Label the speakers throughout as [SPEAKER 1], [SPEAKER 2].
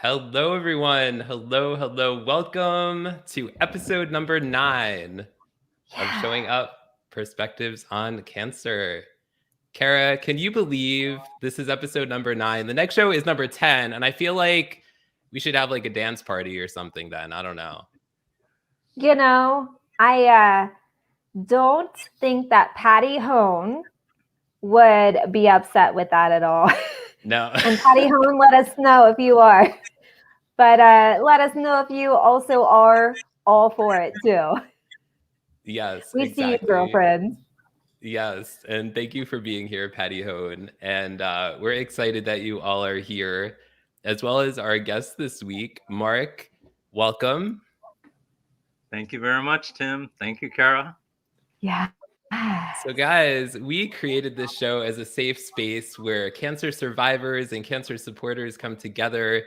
[SPEAKER 1] Hello, everyone. Hello. Welcome to episode number 9 of Showing Up Perspectives on Cancer. Kara, can you believe this is episode number 9? The next show is number 10, and I feel like we should have like a dance party or something then. I don't know.
[SPEAKER 2] I don't think that Patty Hone would be upset with that at all.
[SPEAKER 1] No.
[SPEAKER 2] And Patty Hone, let us know if you are. But let us know if you also are all for it too.
[SPEAKER 1] Yes,
[SPEAKER 2] we
[SPEAKER 1] exactly.
[SPEAKER 2] see you, girlfriend.
[SPEAKER 1] Yes, and thank you for being here, Patty Hone. And we're excited that you all are here, as well as our guest this week, Mark. Welcome.
[SPEAKER 3] Thank you very much, Tim. Thank you, Kara.
[SPEAKER 2] Yeah.
[SPEAKER 1] So guys, we created this show as a safe space where cancer survivors and cancer supporters come together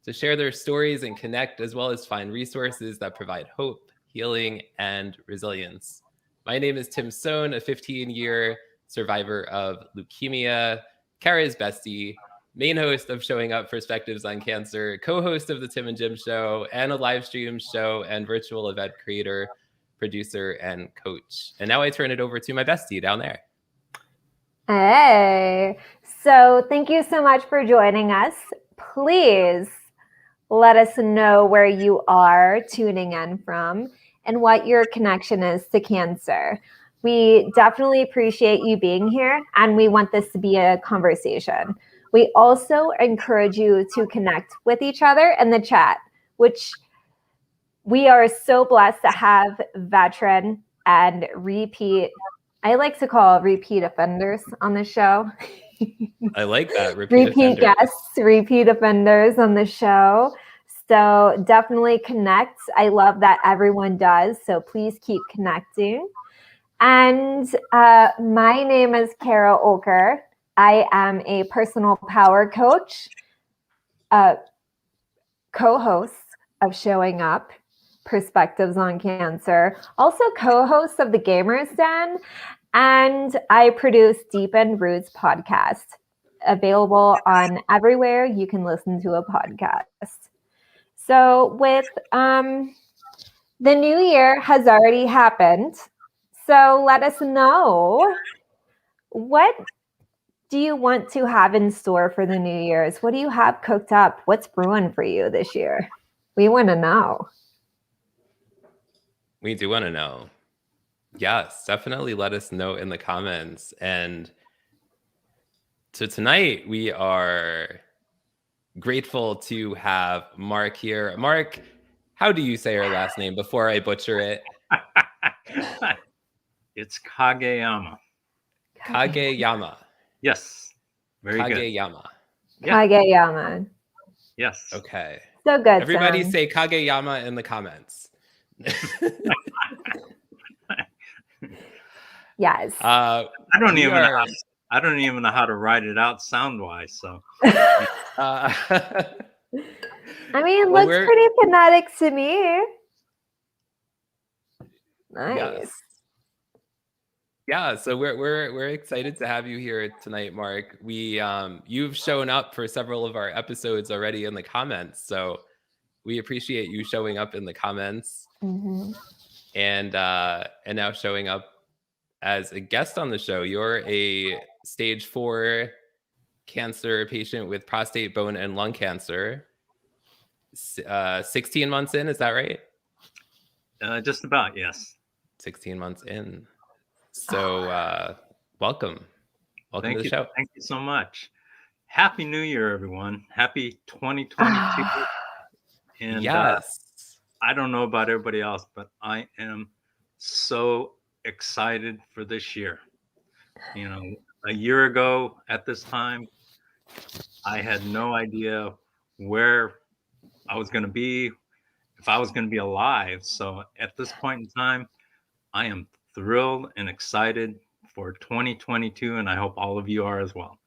[SPEAKER 1] to share their stories and connect, as well as find resources that provide hope, healing, and resilience. My name is Tim Sohn, a 15-year survivor of leukemia, Kara's bestie, main host of Showing Up Perspectives on Cancer, co-host of the Tim and Jim Show, and a live stream show and virtual event creator, producer, and coach. And now I turn it over to my bestie down there.
[SPEAKER 2] Hey, so thank you so much for joining us. Please let us know where you are tuning in from and what your connection is to cancer. We definitely appreciate you being here, and we want this to be a conversation. We also encourage you to connect with each other in the chat, which we are so blessed to have veteran and repeat, I like to call repeat offenders on the show.
[SPEAKER 1] I like that.
[SPEAKER 2] Repeat guests, repeat offenders on the show. So definitely connect. I love that everyone does. So please keep connecting. And my name is Kara Oelker. I am a personal power coach, co-host of Showing Up Perspectives on Cancer, also co-host of the Gamers Den, and I produce Deep End Roots podcast, available on everywhere you can listen to a podcast. So with the new year has already happened, so let us know, what do you want to have in store for the New Year's? What do you have cooked up? What's brewing for you this year? We want to know.
[SPEAKER 1] We do want to know. Yes, definitely let us know in the comments. And so tonight we are grateful to have Mark here. Mark, how do you say your last name before I butcher it?
[SPEAKER 3] It's Kageyama.
[SPEAKER 1] Kageyama.
[SPEAKER 3] Yes. Very
[SPEAKER 1] Kageyama.
[SPEAKER 3] good. Yeah.
[SPEAKER 2] Kageyama.
[SPEAKER 3] Yes.
[SPEAKER 1] Okay.
[SPEAKER 2] So good.
[SPEAKER 1] Everybody
[SPEAKER 2] Sam.
[SPEAKER 1] say Kageyama in the comments.
[SPEAKER 2] Yes.
[SPEAKER 3] I don't even know how to write it out sound-wise. So.
[SPEAKER 2] I mean, it looks pretty phonetic to me. Nice.
[SPEAKER 1] Yes. Yeah, so we're excited to have you here tonight, Mark. You've shown up for several of our episodes already in the comments, so we appreciate you showing up in the comments, and now showing up as a guest on the show. You're a stage 4 cancer patient with prostate, bone, and lung cancer. 16 months in, is that right?
[SPEAKER 3] Just about, yes.
[SPEAKER 1] 16 months in. So welcome to the show.
[SPEAKER 3] Thank you so much. Happy New Year, everyone. Happy 2022. And
[SPEAKER 1] yes.
[SPEAKER 3] I don't know about everybody else, but I am so excited for this year. You know, a year ago at this time, I had no idea where I was going to be, if I was going to be alive. So at this point in time, I am thrilled and excited for 2022, and I hope all of you are as well.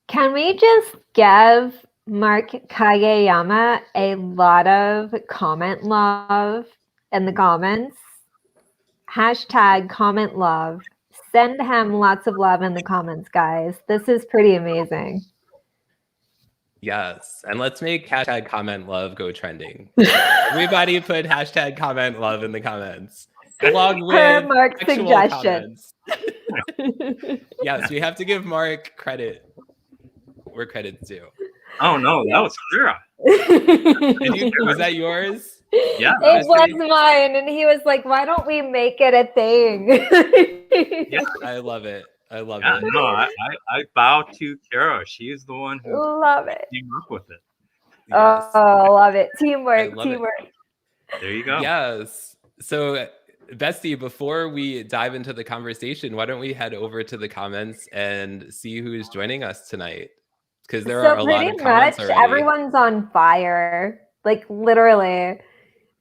[SPEAKER 2] Can we just give Mark Kageyama a lot of comment love in the comments? Hashtag comment love. Send him lots of love in the comments, guys. This is pretty amazing.
[SPEAKER 1] Yes. And let's make hashtag comment love go trending. Everybody put hashtag comment love in the comments. Along
[SPEAKER 2] Per
[SPEAKER 1] with
[SPEAKER 2] Mark's
[SPEAKER 1] actual
[SPEAKER 2] suggestion.
[SPEAKER 1] comments. Yes, we have to give Mark credit where credit's due.
[SPEAKER 3] Oh no, that was Kara.
[SPEAKER 1] Was that yours?
[SPEAKER 3] Yeah,
[SPEAKER 2] It was mine, and he was like, "Why don't we make it a thing?"
[SPEAKER 3] yeah.
[SPEAKER 1] I love it. I love
[SPEAKER 3] Yeah,
[SPEAKER 1] it.
[SPEAKER 3] no, I bow to Kara. She is the one who
[SPEAKER 2] Love it.
[SPEAKER 3] came up with it.
[SPEAKER 1] Yes.
[SPEAKER 2] Oh, love it.
[SPEAKER 1] I
[SPEAKER 2] Teamwork,
[SPEAKER 1] love it.
[SPEAKER 2] teamwork.
[SPEAKER 3] There you go.
[SPEAKER 1] Yes. So, Bestie, before we dive into the conversation, why don't we head over to the comments and see who's joining us tonight? Because there are a lot of comments already.
[SPEAKER 2] Everyone's on fire. Like literally.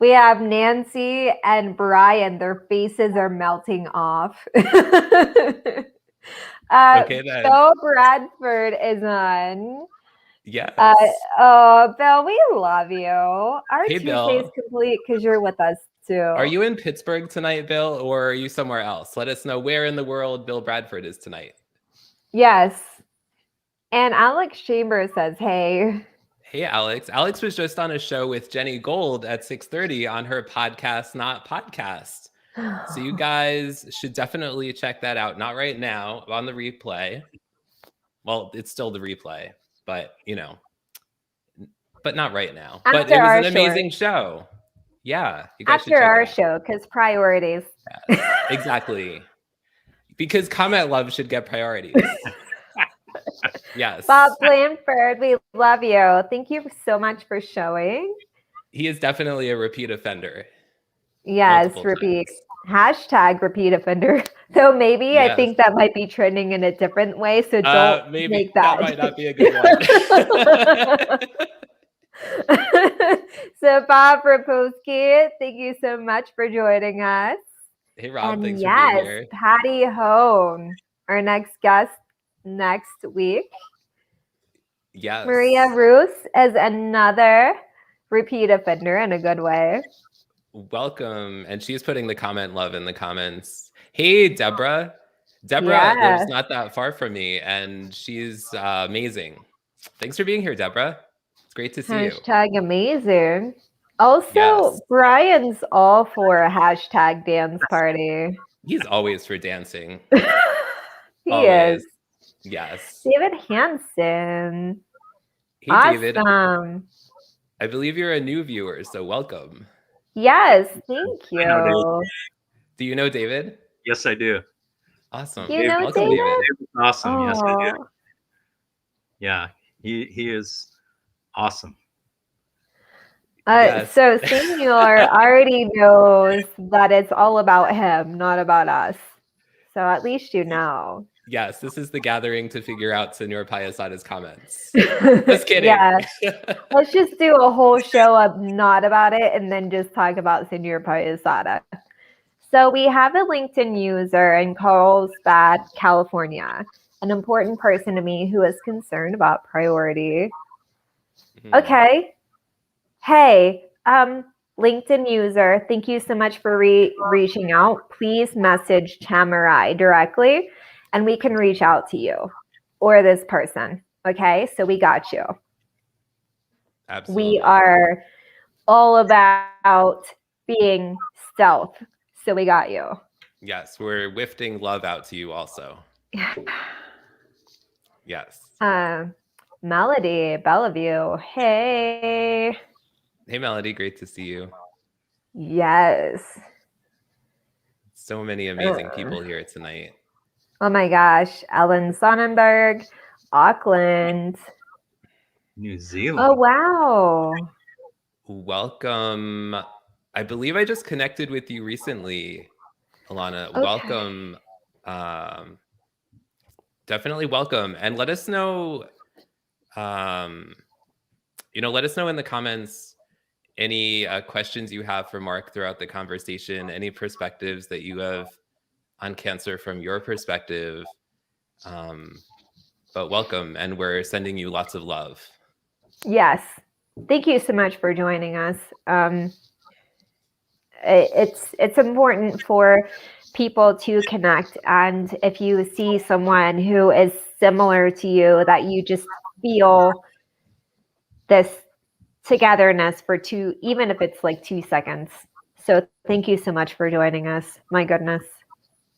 [SPEAKER 2] We have Nancy and Brian. Their faces are melting off.
[SPEAKER 1] Okay, then.
[SPEAKER 2] Bill Bradford is on.
[SPEAKER 1] Yes.
[SPEAKER 2] Bill, we love you. Our
[SPEAKER 1] Hey,
[SPEAKER 2] Tuesday
[SPEAKER 1] Bill.
[SPEAKER 2] is complete because you're with us too.
[SPEAKER 1] Are you in Pittsburgh tonight, Bill, or are you somewhere else? Let us know where in the world Bill Bradford is tonight.
[SPEAKER 2] Yes. And Alex Chambers says, hey.
[SPEAKER 1] Hey, Alex. Alex was just on a show with Jenny Gold at 6:30 on her podcast, Not Podcast. So you guys should definitely check that out. Not right now, on the replay. Well, it's still the replay, but but not right now. But it was an amazing show. Yeah. You guys
[SPEAKER 2] after our show, because priorities.
[SPEAKER 1] Yes, exactly. Because comment love should get priorities. Yes.
[SPEAKER 2] Bob Blanford, we love you. Thank you so much for showing.
[SPEAKER 1] He is definitely a repeat offender.
[SPEAKER 2] Yes, repeat. Hashtag repeat offender. So maybe
[SPEAKER 1] Yes.
[SPEAKER 2] I think that might be trending in a different way. So don't make that.
[SPEAKER 1] That might not be a good one.
[SPEAKER 2] So Bob Rapowski, thank you so much for joining us.
[SPEAKER 1] Hey Rob,
[SPEAKER 2] and
[SPEAKER 1] thanks for being here.
[SPEAKER 2] Patty Hone, our next guest next week.
[SPEAKER 1] Yes.
[SPEAKER 2] Maria Roos is another repeat offender in a good way.
[SPEAKER 1] Welcome. And she's putting the comment love in the comments. Hey, Deborah. Deborah lives not that far from me, and she's amazing. Thanks for being here, Deborah. It's great to see you.
[SPEAKER 2] Hashtag amazing. Also, Brian's all for a hashtag dance party.
[SPEAKER 1] He's always for dancing.
[SPEAKER 2] He
[SPEAKER 1] always.
[SPEAKER 2] is.
[SPEAKER 1] Yes.
[SPEAKER 2] David Hansen.
[SPEAKER 1] Hey,
[SPEAKER 2] awesome.
[SPEAKER 1] David. I believe you're a new viewer, so welcome.
[SPEAKER 2] Yes, thank you.
[SPEAKER 1] Do you know David?
[SPEAKER 3] Yes, I do.
[SPEAKER 2] Do
[SPEAKER 1] Awesome.
[SPEAKER 2] you know
[SPEAKER 1] welcome,
[SPEAKER 2] David?
[SPEAKER 3] David's awesome.
[SPEAKER 2] Oh.
[SPEAKER 3] Yes, I do. Yeah, he is awesome.
[SPEAKER 2] So Senor already knows that it's all about him, not about us. So at least you know.
[SPEAKER 1] Yes, this is the gathering to figure out Senor Payasada's comments. Just kidding.
[SPEAKER 2] Yeah. Let's just do a whole show of not about it and then just talk about Senor Payasada. So we have a LinkedIn user in Carlsbad, California, an important person to me who is concerned about priority. Okay. Hey, LinkedIn user, thank you so much for reaching out. Please message Tamarai directly and we can reach out to you or this person. Okay, so we got you.
[SPEAKER 1] Absolutely.
[SPEAKER 2] We are all about being stealth, so we got you.
[SPEAKER 1] Yes, we're wafting love out to you also. Yes.
[SPEAKER 2] Melody, Bellevue, hey.
[SPEAKER 1] Hey, Melody, great to see you.
[SPEAKER 2] Yes.
[SPEAKER 1] So many amazing people here tonight.
[SPEAKER 2] Oh my gosh. Ellen Sonnenberg, Auckland.
[SPEAKER 3] New Zealand.
[SPEAKER 2] Oh, wow.
[SPEAKER 1] Welcome. I believe I just connected with you recently, Alana.
[SPEAKER 2] Okay.
[SPEAKER 1] Welcome. Definitely welcome. And let us know, let us know in the comments any questions you have for Mark throughout the conversation, any perspectives that you have on cancer from your perspective. But welcome, and we're sending you lots of love.
[SPEAKER 2] Yes. Thank you so much for joining us. It's important for people to connect, and if you see someone who is similar to you that you just feel this togetherness for even if it's like 2 seconds. So thank you so much for joining us. My goodness.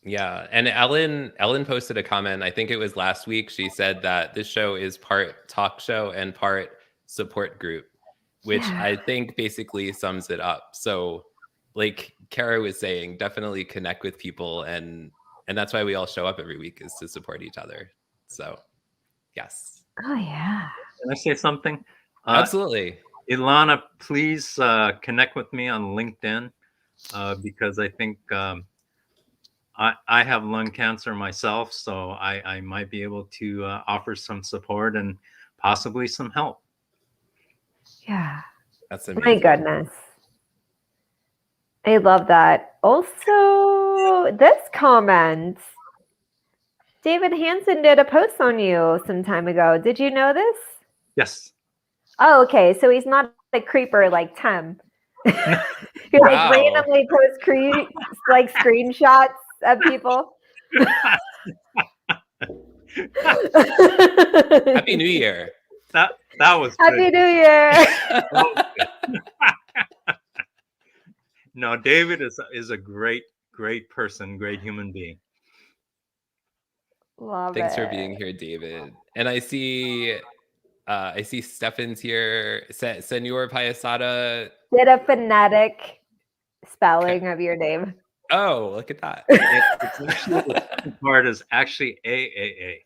[SPEAKER 1] Yeah. And Ellen posted a comment, I think it was last week. She said that this show is part talk show and part support group, which I think basically sums it up. So like Kara was saying, definitely connect with people, and that's why we all show up every week, is to support each other. So yes.
[SPEAKER 2] Oh yeah.
[SPEAKER 3] Can I say something?
[SPEAKER 1] Absolutely.
[SPEAKER 3] Ilana, please connect with me on LinkedIn because I think I have lung cancer myself, so I might be able to offer some support and possibly some help.
[SPEAKER 2] Yeah.
[SPEAKER 1] That's amazing.
[SPEAKER 2] My goodness. I love that. Also, this comment. David Hansen did a post on you some time ago. Did you know this?
[SPEAKER 3] Yes.
[SPEAKER 2] Oh, okay. So he's not a creeper like Tim. He like randomly post like screenshots of people.
[SPEAKER 1] Happy New Year.
[SPEAKER 3] That was
[SPEAKER 2] Happy
[SPEAKER 3] good.
[SPEAKER 2] New Year.
[SPEAKER 3] No, David is a great person, great human being.
[SPEAKER 2] Thanks
[SPEAKER 1] for being here, David. And I see Stefan's here. Senor Payasada
[SPEAKER 2] did a phonetic spelling of your name.
[SPEAKER 1] Oh, look at that.
[SPEAKER 3] The second part is actually AAA.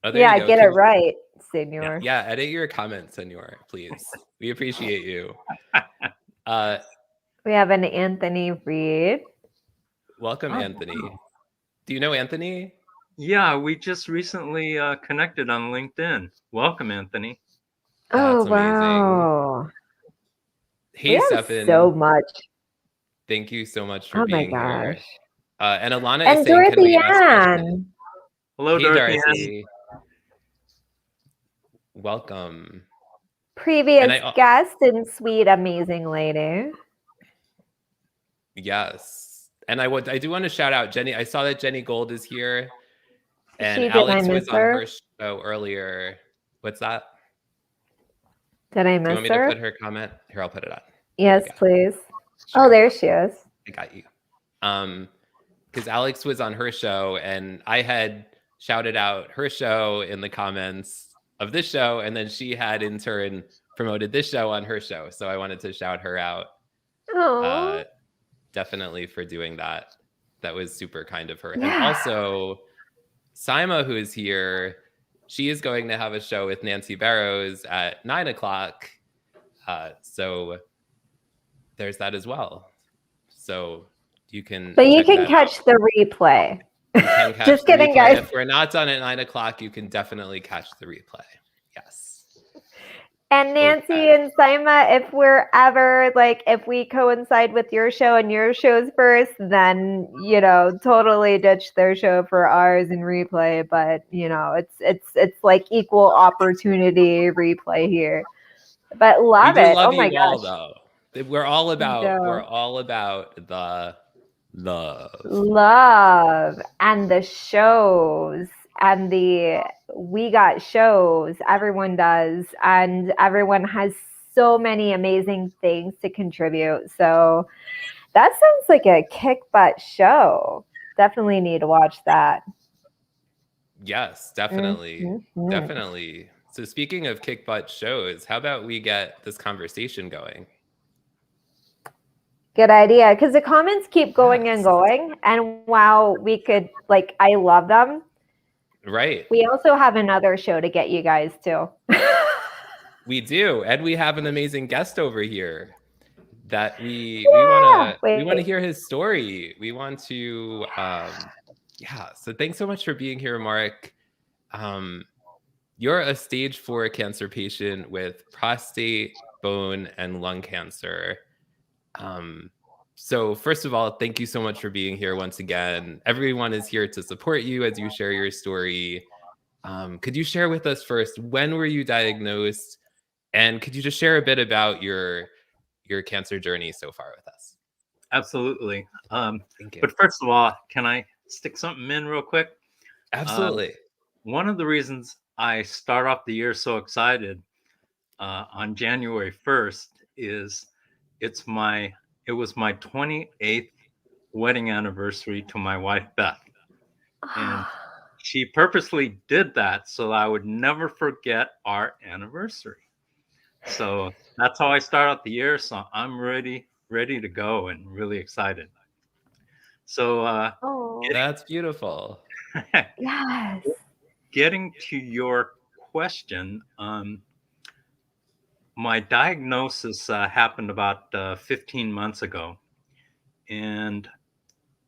[SPEAKER 1] Oh,
[SPEAKER 2] yeah, get it right, Senor.
[SPEAKER 1] Yeah, edit your comments, Senor, please. We appreciate you.
[SPEAKER 2] We have an Anthony Reed.
[SPEAKER 1] Welcome, Anthony. Do you know Anthony?
[SPEAKER 3] Yeah, we just recently connected on LinkedIn. Welcome, Anthony.
[SPEAKER 2] Oh, wow.
[SPEAKER 1] Hey, Stefan.
[SPEAKER 2] So much.
[SPEAKER 1] Thank you so much for being here. And Alana
[SPEAKER 2] and
[SPEAKER 1] is saying,
[SPEAKER 2] Dorothy
[SPEAKER 1] can we ask
[SPEAKER 2] Ann.
[SPEAKER 1] questions?
[SPEAKER 3] Hello,
[SPEAKER 1] hey,
[SPEAKER 3] Dorothy.
[SPEAKER 1] Welcome.
[SPEAKER 2] Previous guest and sweet, amazing lady.
[SPEAKER 1] Yes. And I do want to shout out Jenny. I saw that Jenny Gold is here. And
[SPEAKER 2] Alex
[SPEAKER 1] was on her show earlier. What's that?
[SPEAKER 2] Did I miss her?
[SPEAKER 1] Do you want me to put her comment? Here, I'll put it on.
[SPEAKER 2] Yes, please. Sure. Oh, there she is.
[SPEAKER 1] I got you. Because Alex was on her show, and I had shouted out her show in the comments of this show, and then she had in turn promoted this show on her show. So I wanted to shout her out. Definitely for doing that. That was super kind of her. Yeah. And also, Saima, who is here, she is going to have a show with Nancy Barrows at 9:00. So there's that as well. So you can.
[SPEAKER 2] But you can catch the replay. Just kidding, guys.
[SPEAKER 1] If we're not done at 9:00, you can definitely catch the replay. Yes.
[SPEAKER 2] And Nancy and Saima, if we're ever if we coincide with your show and your show's first, then totally ditch their show for ours and replay. But it's like equal opportunity replay here. But love it. Oh my gosh.
[SPEAKER 1] Though. We're all about the
[SPEAKER 2] love and the shows. And we got shows, everyone does, and everyone has so many amazing things to contribute. So that sounds like a kick butt show. Definitely need to watch that.
[SPEAKER 1] Yes, definitely. Mm-hmm. Definitely. So speaking of kick butt shows, how about we get this conversation going?
[SPEAKER 2] Good idea, because the comments keep going and going. And while we could, I love them.
[SPEAKER 1] Right.
[SPEAKER 2] We also have another show to get you guys to.
[SPEAKER 1] We do, and we have an amazing guest over here that we want to hear his story. We want to, So thanks so much for being here, Mark. You're a stage 4 cancer patient with prostate, bone, and lung cancer. So first of all, thank you so much for being here once again. Everyone is here to support you as you share your story. Could you share with us first, when were you diagnosed? And could you just share a bit about your cancer journey so far with us?
[SPEAKER 3] Absolutely.
[SPEAKER 1] Thank you.
[SPEAKER 3] But first of all, can I stick something in real quick?
[SPEAKER 1] Absolutely.
[SPEAKER 3] One of the reasons I start off the year so excited on January 1st it was my 28th wedding anniversary to my wife Beth, and she purposely did that so I would never forget our anniversary. So that's how I start out the year. So I'm ready to go and really excited. So
[SPEAKER 2] Oh,
[SPEAKER 1] That's beautiful.
[SPEAKER 2] yes.
[SPEAKER 3] getting to your question, my diagnosis happened about 15 months ago, and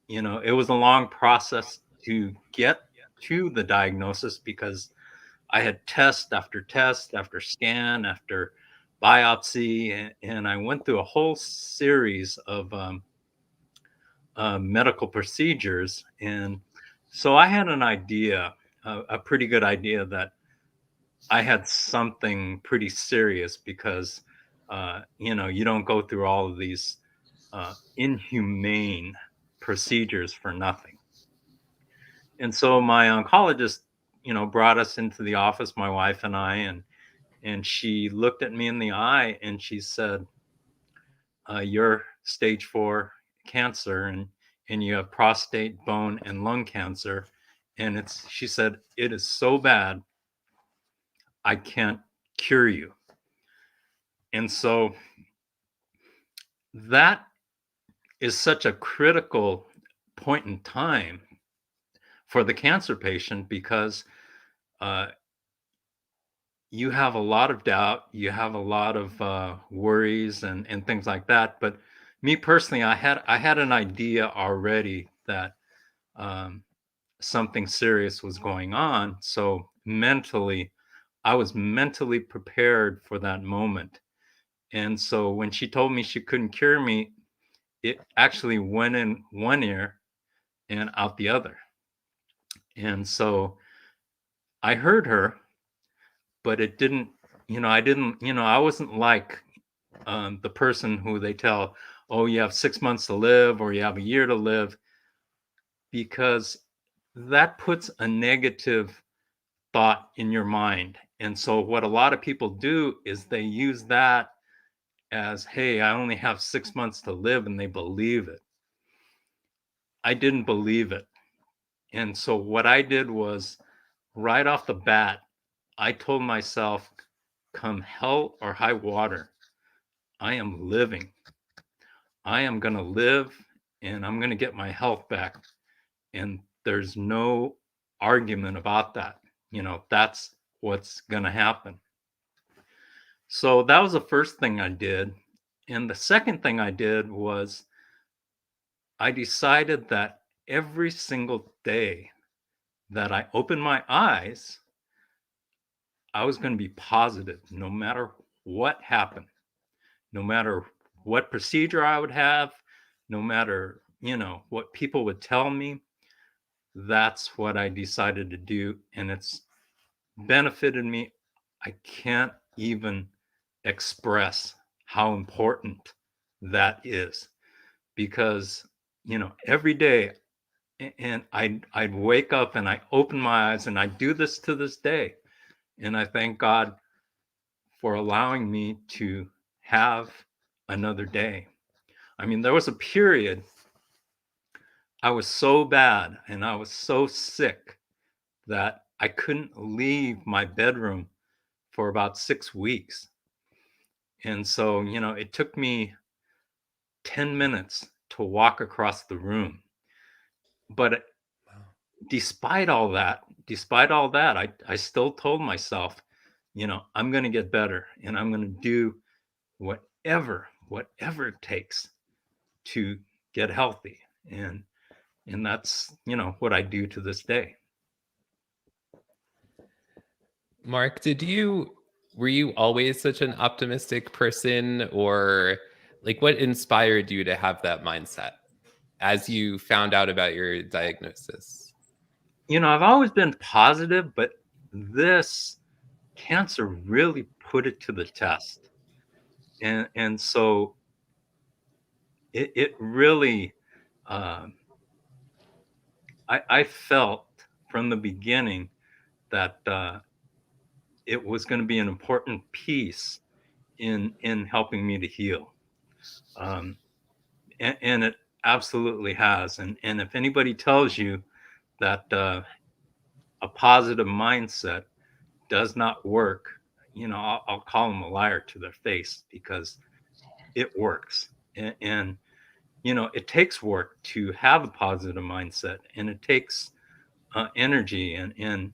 [SPEAKER 3] it was a long process to get to the diagnosis because I had test after scan after biopsy, and I went through a whole series of medical procedures, and so I had an idea, a pretty good idea that I had something pretty serious because you don't go through all of these inhumane procedures for nothing. And so my oncologist, brought us into the office, my wife and I, and she looked at me in the eye and she said, "You're stage 4 cancer, and you have prostate, bone, and lung cancer, and she said it is so bad, I can't cure you." And so that is such a critical point in time for the cancer patient because uh, you have a lot of doubt, you have a lot of worries and things like that. But me personally, I had an idea already that um, something serious was going on. So mentally, I was mentally prepared for that moment. And so when she told me she couldn't cure me, it actually went in one ear and out the other. And so I heard her, but it didn't, I didn't, I wasn't like the person who they tell, oh, you have 6 months to live or you have a year to live, because that puts a negative thought in your mind. And so what a lot of people do is they use that as, hey, I only have 6 months to live, and they believe it. I didn't believe it. And so what I did was right off the bat, I told myself, come hell or high water, I am living. I am going to live, and I'm going to get my health back. And there's no argument about that. That's what's going to happen. So that was the first thing I did. And the second thing I did was I decided that every single day that I opened my eyes, I was going to be positive no matter what happened, no matter what procedure I would have, no matter, what people would tell me. That's what I decided to do. And it's benefited me. I can't even express how important that is because, every day, and I'd wake up and I open my eyes, and I do this to this day. And I thank God for allowing me to have another day. I mean, there was a period I was so bad and I was so sick that I couldn't leave my bedroom for about 6 weeks. And so, it took me 10 minutes to walk across the room. But despite all that, I still told myself, I'm going to get better, and I'm going to do whatever it takes to get healthy. And that's, what I do to this day.
[SPEAKER 1] Mark, were you always such an optimistic person, or like what inspired you to have that mindset as you found out about your diagnosis?
[SPEAKER 3] I've always been positive, but this cancer really put it to the test. And so it really, I felt from the beginning that it was going to be an important piece in helping me to heal. And it absolutely has. And if anybody tells you that a positive mindset does not work, I'll call them a liar to their face, because it works. And it takes work to have a positive mindset, and it takes energy. And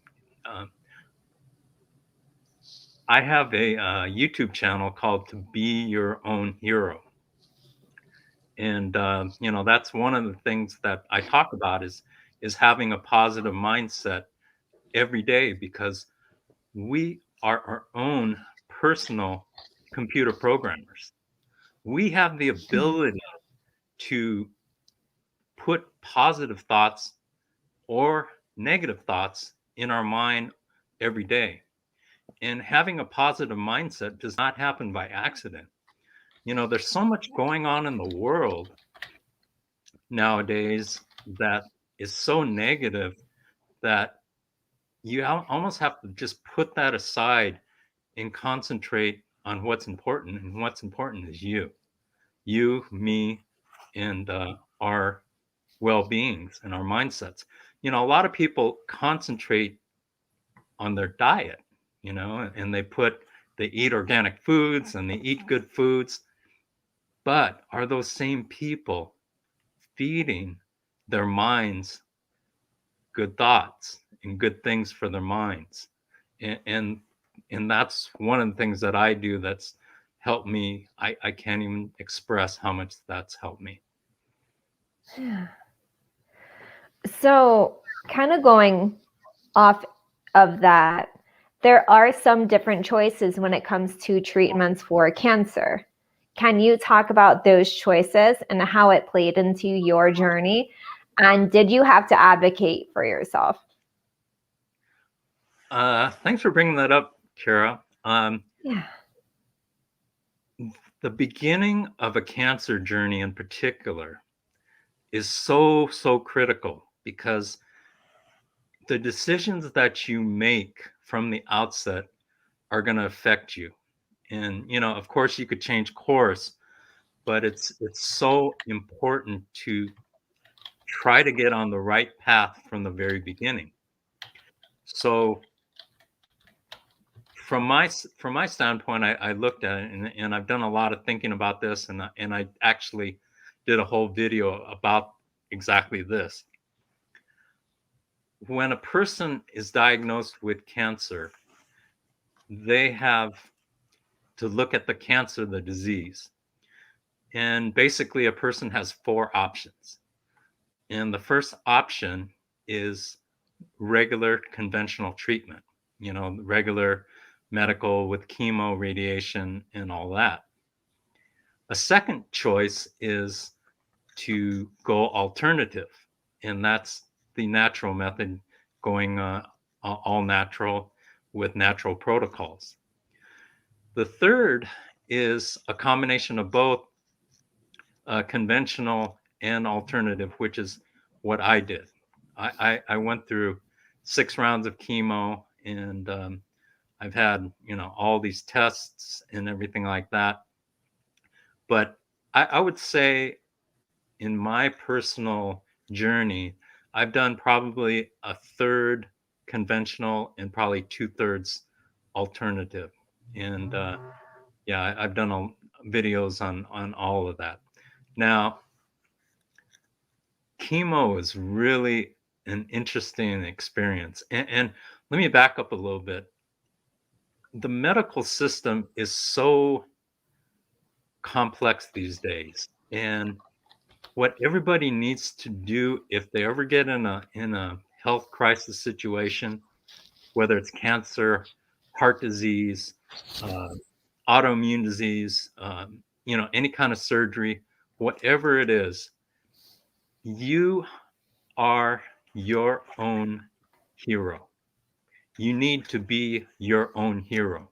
[SPEAKER 3] I have a YouTube channel called To Be Your Own Hero. And that's one of the things that I talk about is having a positive mindset every day, because we are our own personal computer programmers. We have the ability to put positive thoughts or negative thoughts in our mind every day. And having a positive mindset does not happen by accident. There's so much going on in the world nowadays that is so negative that you almost have to just put that aside and concentrate on what's important. And what's important is you, me, and our well-beings and our mindsets. A lot of people concentrate on their diet, and they eat organic foods and they eat good foods. But are those same people feeding their minds good thoughts and good things for their minds? And that's one of the things that I do that's helped me. I can't even express how much that's helped me.
[SPEAKER 2] Yeah. So, kind of going off of that, there are some different choices when it comes to treatments for cancer. Can you talk about those choices and how it played into your journey? And did you have to advocate for yourself?
[SPEAKER 3] Thanks for bringing that up, Kara.
[SPEAKER 2] Yeah.
[SPEAKER 3] The beginning of a cancer journey in particular is so critical, because the decisions that you make from the outset are going to affect you. And of course you could change course, but it's so important to try to get on the right path from the very beginning. So from my standpoint, I looked at it, and I've done a lot of thinking about this, and I actually did a whole video about exactly this. When a person is diagnosed with cancer, they have to look at the cancer, the disease. And basically a person has 4 options. And the first option is regular conventional treatment, regular medical with chemo, radiation, and all that. A second choice is to go alternative, and that's the natural method, going all natural with natural protocols. The third is a combination of both conventional and alternative, which is what I did. I went through 6 rounds of chemo, and I've had all these tests and everything like that. But I would say in my personal journey, I've done probably a third conventional and probably 2/3 alternative. And yeah, I've done videos on all of that. Now, chemo is really an interesting experience. And let me back up a little bit. The medical system is so complex these days. And what everybody needs to do if they ever get in a health crisis situation, whether it's cancer, heart disease, autoimmune disease, any kind of surgery, whatever it is, you are your own hero. You need to be your own hero.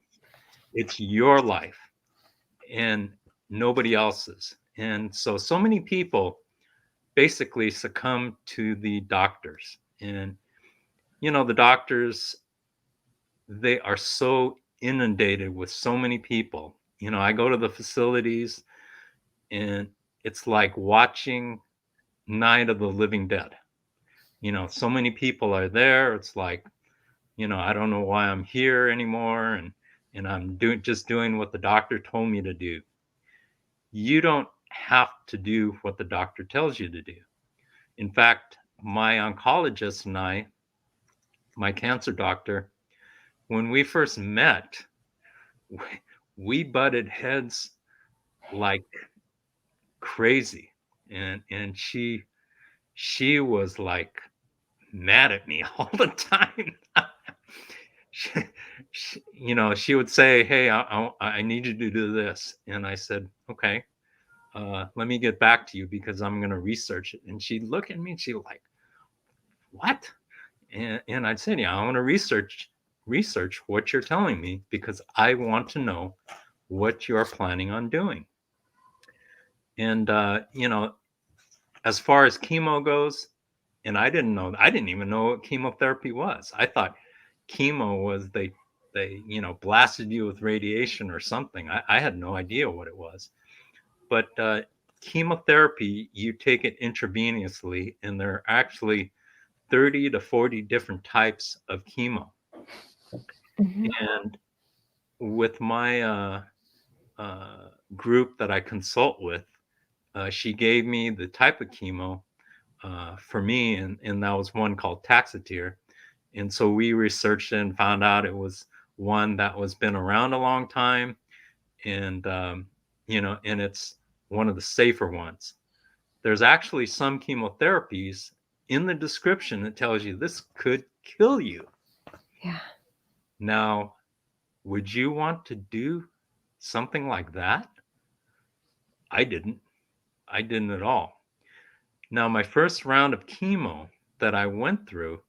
[SPEAKER 3] It's your life and nobody else's. And so many people basically succumb to the doctors. And the doctors, they are so inundated with so many people. You know, I go to the facilities and it's like watching Night of the Living Dead. You know, so many people are there. It's like, you know, I don't know why I'm here anymore, and I'm just doing what the doctor told me to do. You don't have to do what the doctor tells you to do. In fact, my oncologist and I, my cancer doctor, when we first met, we butted heads like crazy, and she was like mad at me all the time. she, you know, she would say, "Hey, I need you to do this," and I said, "Okay, let me get back to you because I'm going to research it." And she'd look at me and she'd like, "What?" And I'd say, "Yeah, I want to research what you're telling me because I want to know what you're planning on doing." And you know, as far as chemo goes, and I didn't even know what chemotherapy was. I thought chemo was they you know, blasted you with radiation or something. I had no idea what it was. But chemotherapy, you take it intravenously, and there are actually 30 to 40 different types of chemo.
[SPEAKER 2] Mhm.
[SPEAKER 3] And with my group that I consult with, she gave me the type of chemo for me, and that was one called Taxotere. And so we researched it and found out it was one that was been around a long time, and you know, and it's one of the safer ones. There's actually some chemotherapies in the description that tells you this could kill you.
[SPEAKER 2] Yeah.
[SPEAKER 3] Now, would you want to do something like that? I didn't. I didn't at all. Now, my first round of chemo that I went through,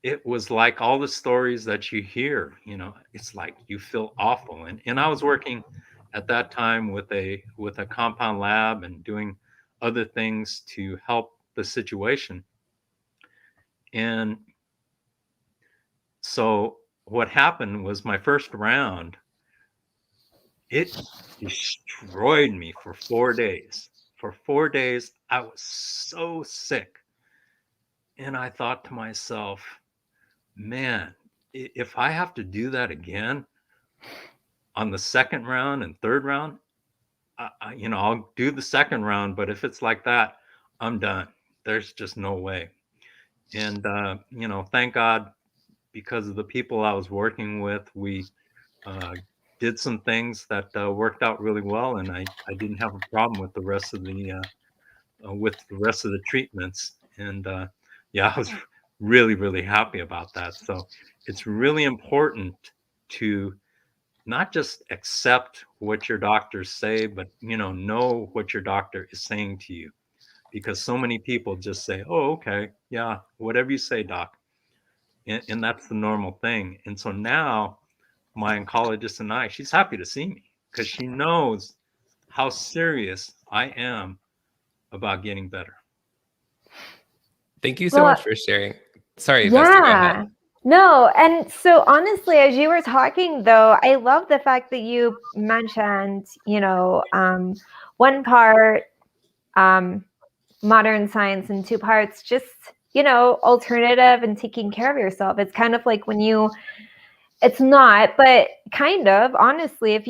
[SPEAKER 3] it was like all the stories that you hear, you know, it's like you feel awful. And I was working at that time with a compound lab and doing other things to help the situation. And so what happened was my first round, it destroyed me for 4 days. For 4 days, I was so sick. And I thought to myself, man, if I have to do that again on the second round and third round, you know, I'll do the second round, but if it's like that, I'm done. There's just no way. And, you know, thank God, because of the people I was working with, we did some things that worked out really well, and I didn't have a problem with the rest of the treatments. And yeah, I was really, really happy about that. So it's really important to not just accept what your doctors say, but, you know what your doctor is saying to you, because so many people just say, "Oh, okay, yeah, whatever you say, doc," and that's the normal thing. And so now my oncologist and she's happy to see me because she knows how serious I am about getting better.
[SPEAKER 1] Thank you so
[SPEAKER 2] Well,
[SPEAKER 1] much for sharing. Sorry, Vesta, go
[SPEAKER 2] yeah.
[SPEAKER 1] ahead.
[SPEAKER 2] No, and so honestly, as you were talking, though, I love the fact that you mentioned, one part modern science and two parts just, alternative and taking care of yourself. It's kind of like it's not, but kind of, honestly, if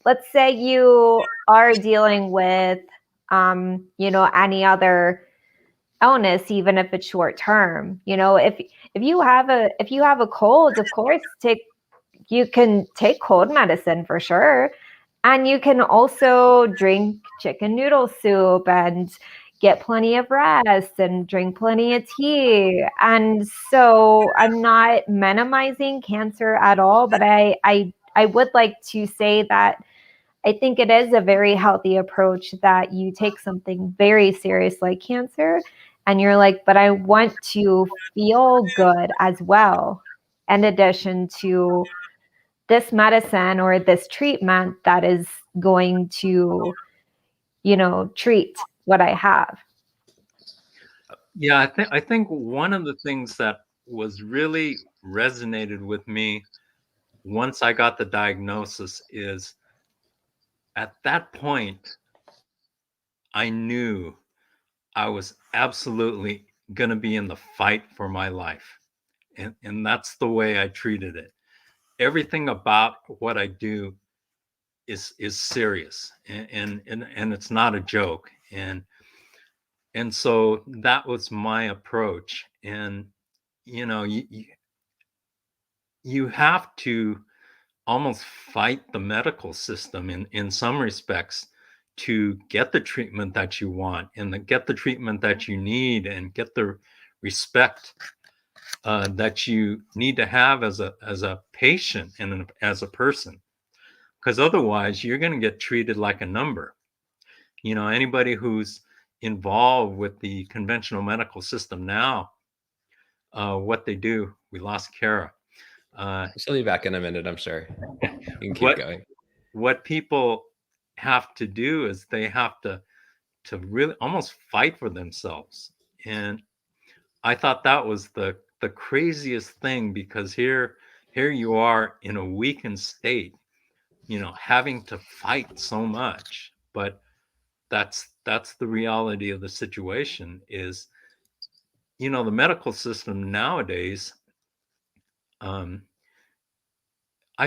[SPEAKER 2] let's say you are dealing with, any other illness, even if it's short term, if you have a cold, of course, you can take cold medicine for sure. And you can also drink chicken noodle soup and get plenty of rest and drink plenty of tea. And so I'm not minimizing cancer at all, but I would like to say that I think it is a very healthy approach that you take something very serious like cancer and you're like, but I want to feel good as well, in addition to this medicine or this treatment that is going to, treat what I have.
[SPEAKER 3] Yeah, I think one of the things that was really resonated with me once I got the diagnosis is at that point, I knew I was absolutely going to be in the fight for my life. And that's the way I treated it. Everything about what I do is serious, and it's not a joke. And so that was my approach. And you know, you have to almost fight the medical system in some respects to get the treatment that you want and get the treatment that you need and get the respect that you need to have as a patient and as a person, because otherwise you're going to get treated like a number. You know, anybody who's involved with the conventional medical system now, what they do, we lost Kara.
[SPEAKER 1] She'll be back in a minute, I'm sure. You can keep
[SPEAKER 3] what
[SPEAKER 1] going.
[SPEAKER 3] what people have to do is they have to really almost fight for themselves. And I thought that was the craziest thing, because here you are in a weakened state, you know, having to fight so much. But that's the reality of the situation. Is, you know, the medical system nowadays, I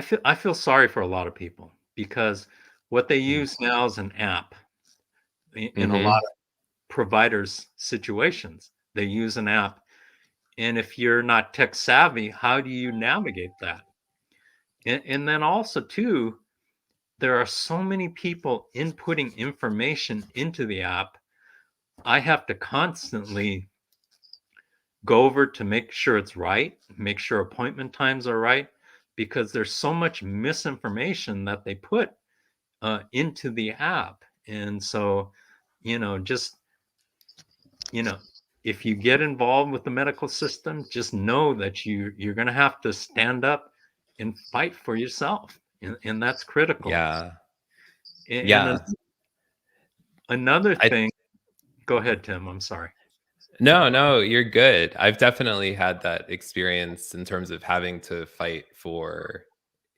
[SPEAKER 3] feel sorry for a lot of people, because what they use now is an app. In a lot of providers' situations, they use an app. And if you're not tech savvy, how do you navigate that? And then also too, there are so many people inputting information into the app. I have to constantly go over to make sure it's right, make sure appointment times are right, because there's so much misinformation that they put into the app. And so, you know, just, you know, if you get involved with the medical system, just know that you're going to have to stand up and fight for yourself, and that's critical.
[SPEAKER 1] Yeah.
[SPEAKER 3] And
[SPEAKER 1] Yeah.
[SPEAKER 3] another thing, go ahead, Tim. I'm sorry.
[SPEAKER 1] No, you're good. I've definitely had that experience in terms of having to fight for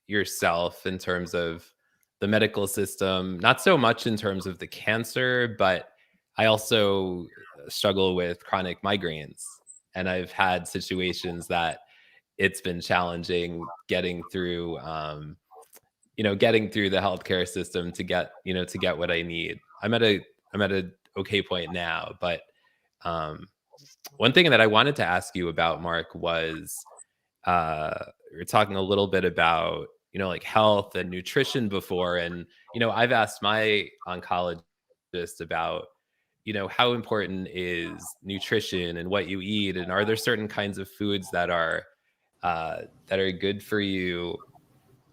[SPEAKER 1] yourself in terms of the medical system, not so much in terms of the cancer, but I also struggle with chronic migraines. And I've had situations that it's been challenging getting through, getting through the healthcare system to get what I need. I'm at a okay point now, but one thing that I wanted to ask you about, Mark, was we were talking a little bit about, like health and nutrition before. And, I've asked my oncologist about, how important is nutrition and what you eat? And are there certain kinds of foods that are good for you,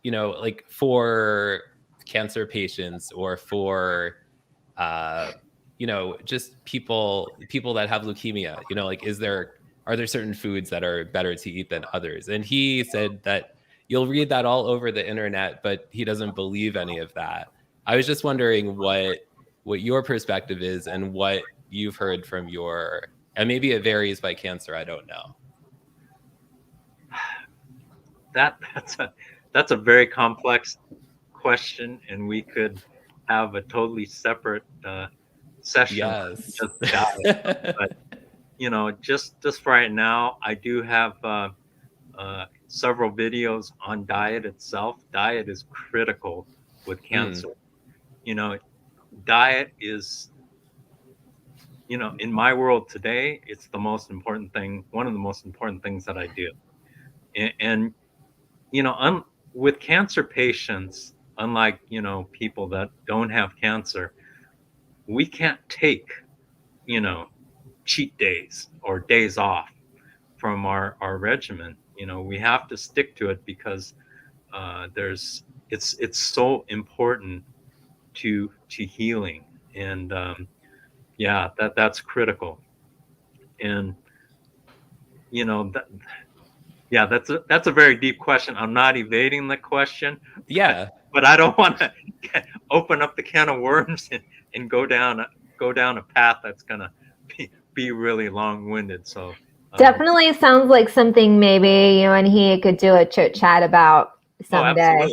[SPEAKER 1] like for cancer patients or for just people that have leukemia, like are there certain foods that are better to eat than others? And he said that you'll read that all over the internet, but he doesn't believe any of that. I was just wondering what your perspective is and what you've heard from and maybe it varies by cancer. I don't know.
[SPEAKER 3] That's a very complex question, and we could have a totally separate session.
[SPEAKER 1] Yes.
[SPEAKER 3] Just diet. But just right now, I do have several videos on diet itself. Diet is critical with cancer. Diet is, in my world today, it's the most important thing, one of the most important things that I do. And with cancer patients, unlike, people that don't have cancer, we can't take, cheat days or days off from our regimen. We have to stick to it, because it's so important to healing. And that's critical. And that's a very deep question. I'm not evading the question.
[SPEAKER 1] Yeah.
[SPEAKER 3] But I don't want to open up the can of worms and go down a path that's gonna be really long-winded. So
[SPEAKER 2] Definitely sounds like something maybe you and he could do a chit chat about someday.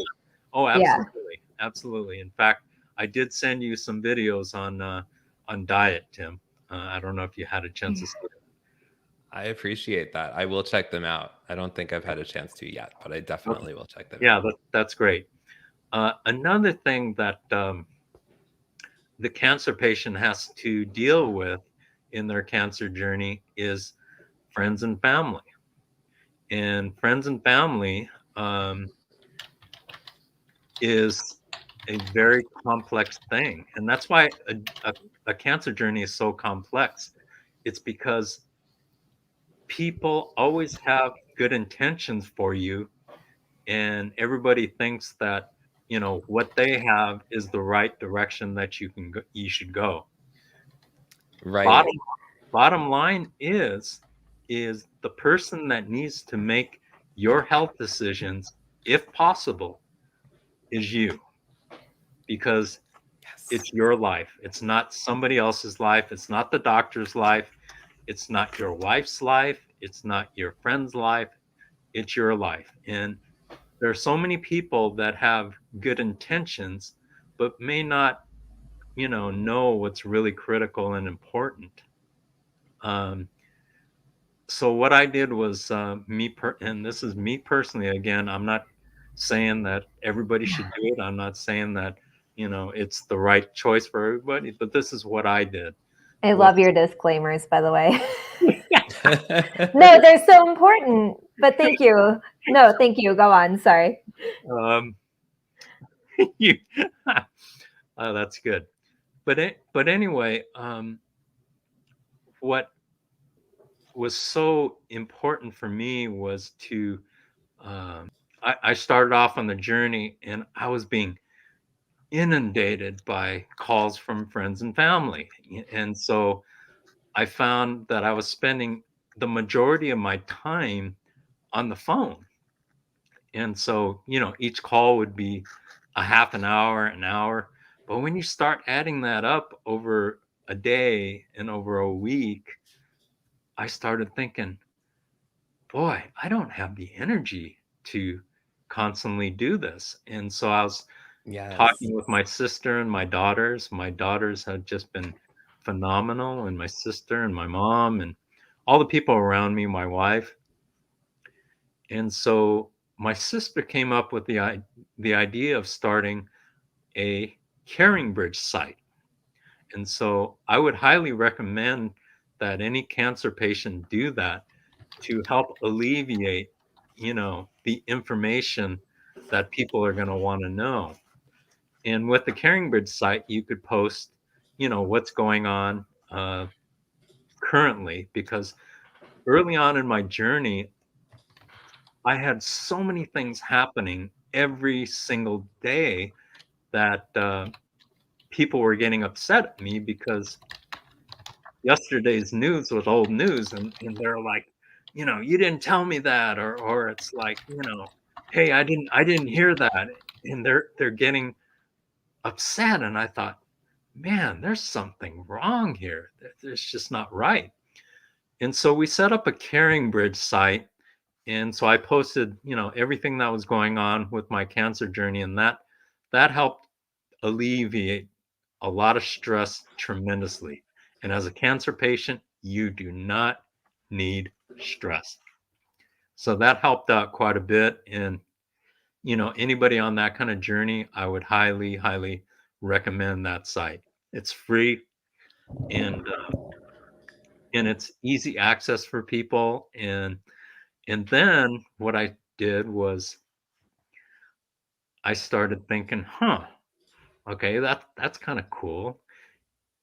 [SPEAKER 3] Absolutely. Absolutely. In fact, I did send you some videos on diet, Tim. I don't know if you had a chance to see it.
[SPEAKER 1] I appreciate that. I will check them out. I don't think I've had a chance to yet, but I definitely will check them out.
[SPEAKER 3] That's great. Another thing that the cancer patient has to deal with in their cancer journey is friends and family. And friends and family is a very complex thing. And that's why a cancer journey is so complex. It's because people always have good intentions for you, and everybody thinks that, you know, what they have is the right direction that you should go.
[SPEAKER 1] Right.
[SPEAKER 3] Bottom line is the person that needs to make your health decisions, if possible, is you, because it's your life. It's not somebody else's life. It's not the doctor's life. It's not your wife's life. It's not your friend's life. It's your life. And there are so many people that have good intentions, but may not, know what's really critical and important. So what I did was and this is me personally. Again, I'm not saying that everybody should do it. I'm not saying that, it's the right choice for everybody, but this is what I did.
[SPEAKER 2] I love your disclaimers, by the way. No, they're so important, but thank you. No, thank you. Go on. Sorry.
[SPEAKER 3] That's good. But anyway, what was so important for me was to I started off on the journey, and I was being inundated by calls from friends and family. And so I found that I was spending the majority of my time on the phone. And so, each call would be a half an hour, an hour. But when you start adding that up over a day and over a week, I started thinking, boy, I don't have the energy to constantly do this. And so I was talking with my sister and my daughters. My daughters had just been phenomenal, and my sister and my mom and all the people around me, my wife. And so my sister came up with the idea of starting a Caring Bridge site. And so I would highly recommend that any cancer patient do that to help alleviate, the information that people are going to want to know. And with the Caring Bridge site, you could post, what's going on currently, because early on in my journey, I had so many things happening every single day that people were getting upset at me because yesterday's news was old news, and they're like, you didn't tell me that, or it's like, hey, I didn't hear that, and they're getting upset. And I thought, man, there's something wrong here. It's just not right. And so we set up a Caring Bridge site, and so I posted, everything that was going on with my cancer journey, and that helped alleviate a lot of stress tremendously. And as a cancer patient, you do not need stress. So that helped out quite a bit. And, anybody on that kind of journey, I would highly, highly recommend that site. It's free, and it's easy access for people. And then what I did was I started thinking, okay, that's kind of cool.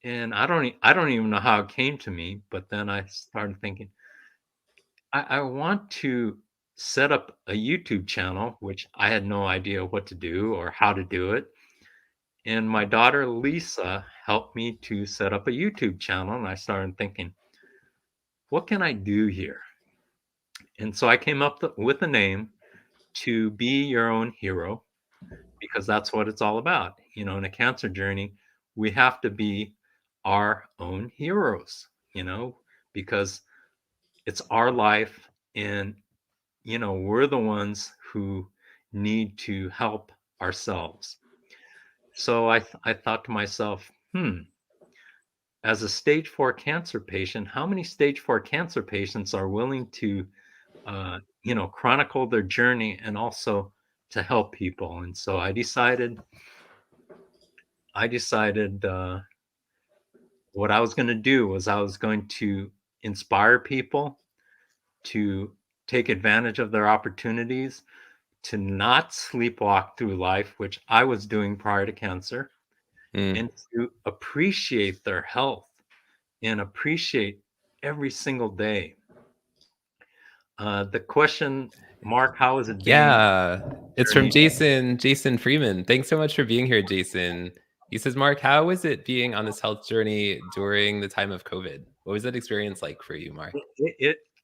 [SPEAKER 3] And I don't even know how it came to me, but then I started thinking, I want to set up a YouTube channel, which I had no idea what to do or how to do it. And my daughter Lisa helped me to set up a YouTube channel, and I started thinking, what can I do here? And so I came up with a name, To Be Your Own Hero, because that's what it's all about. In a cancer journey, we have to be our own heroes, because it's our life, and we're the ones who need to help ourselves. So I thought to myself, as a stage 4 cancer patient, how many stage 4 cancer patients are willing to chronicle their journey and also to help people? And so I decided what I was going to do was I was going to inspire people to take advantage of their opportunities, to not sleepwalk through life, which I was doing prior to cancer, and to appreciate their health and appreciate every single day. The question, Mark, how is it being?
[SPEAKER 1] Yeah, it's from Jason Freeman. Thanks so much for being here, Jason. He says, Mark, how was it being on this health journey during the time of COVID? What was that experience like for you, Mark?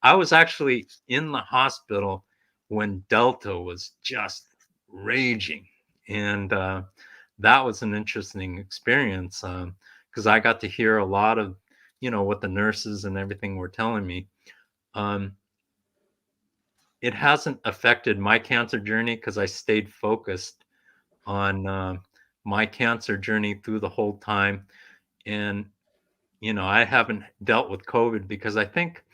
[SPEAKER 3] I was actually in the hospital when Delta was just raging, and that was an interesting experience, because I got to hear a lot of what the nurses and everything were telling me. It hasn't affected my cancer journey because I stayed focused on my cancer journey through the whole time. And I haven't dealt with COVID because I think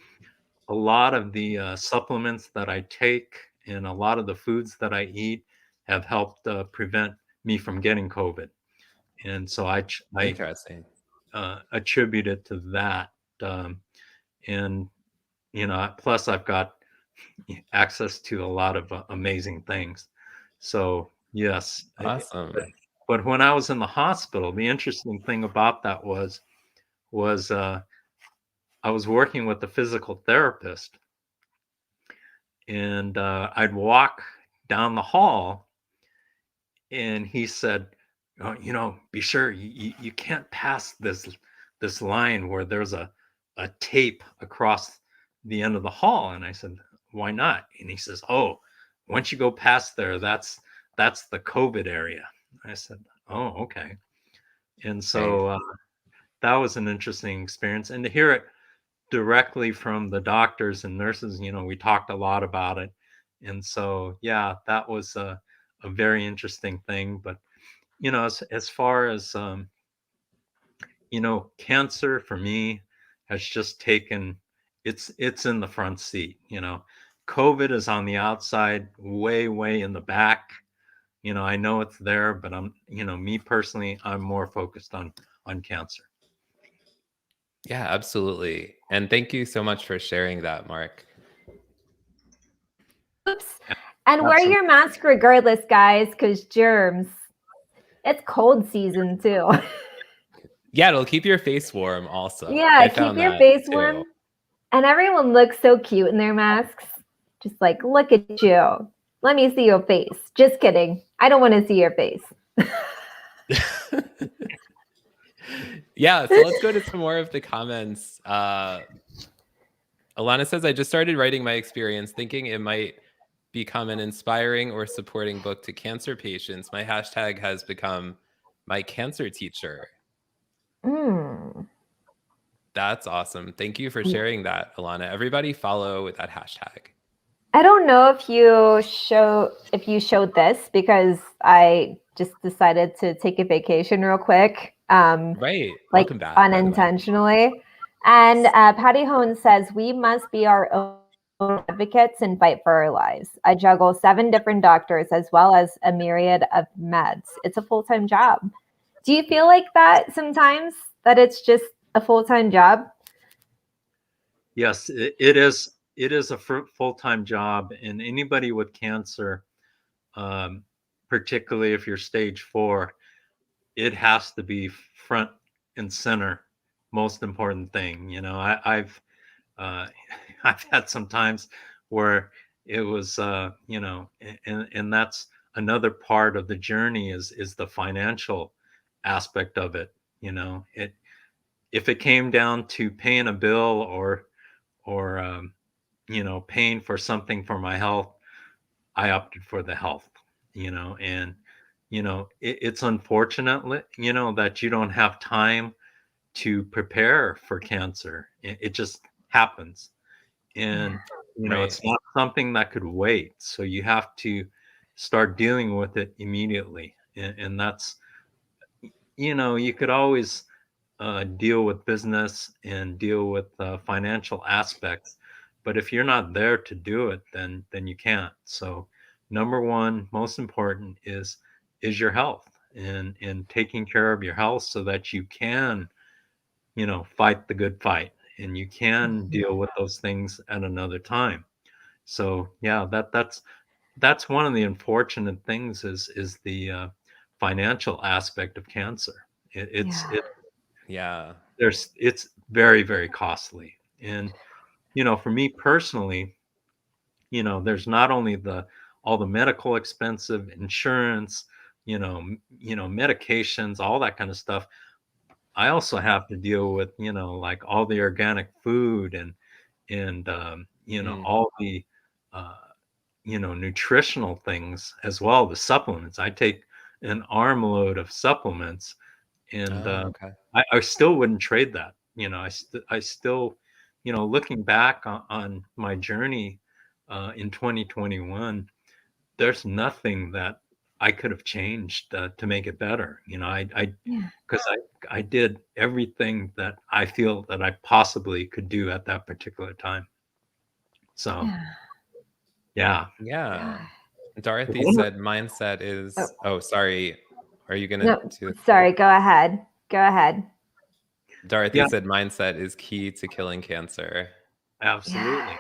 [SPEAKER 3] a lot of the supplements that I take and a lot of the foods that I eat have helped prevent me from getting COVID. And so I
[SPEAKER 1] Interesting.
[SPEAKER 3] attribute it to that. And plus I've got access to a lot of amazing things. So yes.
[SPEAKER 1] Awesome.
[SPEAKER 3] But when I was in the hospital, the interesting thing about that was I was working with a physical therapist, and I'd walk down the hall, and he said, "Oh, be sure you can't pass this line where there's a tape across the end of the hall." And I said, "Why not?" And he says, "Oh, once you go past there, that's the COVID area." I said, "Oh, okay." And so that was an interesting experience, and to hear it directly from the doctors and nurses, we talked a lot about it. And so yeah, that was a very interesting thing. But as far as cancer for me has just taken, it's in the front seat. COVID is on the outside, way in the back. I know it's there, but I'm me personally, I'm more focused on cancer.
[SPEAKER 1] Yeah, absolutely. And thank you so much for sharing that, Mark.
[SPEAKER 2] Oops. And wear your mask regardless, guys, because germs. It's cold season too.
[SPEAKER 1] Yeah, it'll keep your face warm also.
[SPEAKER 2] Yeah, keep your face warm. And everyone looks so cute in their masks. Just like, look at you. Let me see your face. Just kidding. I don't want to see your face.
[SPEAKER 1] Yeah, so let's go to some more of the comments. Alana says, I just started writing my experience thinking it might become an inspiring or supporting book to cancer patients. My hashtag has become my cancer teacher. That's awesome. Thank you for sharing that, Alana. Everybody follow with that hashtag.
[SPEAKER 2] I don't know if you showed this because I just decided to take a vacation real quick.
[SPEAKER 1] Right.
[SPEAKER 2] Like
[SPEAKER 1] welcome back,
[SPEAKER 2] unintentionally. And Patty Hone says, we must be our own advocates and fight for our lives. I juggle 7 different doctors as well as a myriad of meds. It's a full-time job. Do you feel like that sometimes, that it's just a full-time job?
[SPEAKER 3] Yes, it is. It is a full-time job, and anybody with cancer, particularly if you're stage 4, it has to be front and center. Most important thing, I've I've had some times where it was, and that's another part of the journey is the financial aspect of it. If it came down to paying a bill or paying for something for my health, I opted for the health. And it's unfortunate, that you don't have time to prepare for cancer. It just happens. and
[SPEAKER 1] Right.
[SPEAKER 3] it's not something that could wait. So you have to start dealing with it immediately, and that's, you could always deal with business and deal with financial aspects, but if you're not there to do it, then you can't. So number one, most important, is your health, and taking care of your health so that you can, fight the good fight, and you can deal with those things at another time. So yeah, that's one of the unfortunate things, is the financial aspect of cancer.
[SPEAKER 2] Yeah.
[SPEAKER 1] Yeah.
[SPEAKER 3] It's very, very costly. And for me personally, there's not only the all the medical expensive insurance, medications, all that kind of stuff. I also have to deal with, like all the organic food, and
[SPEAKER 1] Mm.
[SPEAKER 3] all the uh, nutritional things as well, the supplements. I take an armload of supplements, and
[SPEAKER 1] Oh, okay.
[SPEAKER 3] I still wouldn't trade that. I still, looking back on my journey in 2021, there's nothing that I could have changed to make it better.
[SPEAKER 2] Yeah.
[SPEAKER 3] Because I did everything that I feel that I possibly could do at that particular time. So
[SPEAKER 2] Yeah.
[SPEAKER 3] yeah.
[SPEAKER 1] Yeah.
[SPEAKER 2] Yeah.
[SPEAKER 1] Dorothy
[SPEAKER 3] One
[SPEAKER 1] said mindset is, oh, sorry. Are you going to
[SPEAKER 2] No,
[SPEAKER 1] do
[SPEAKER 2] sorry. Go ahead. Go ahead.
[SPEAKER 1] Dorothy
[SPEAKER 3] Yeah,
[SPEAKER 1] said mindset is key to killing cancer.
[SPEAKER 2] Yeah.
[SPEAKER 3] absolutely.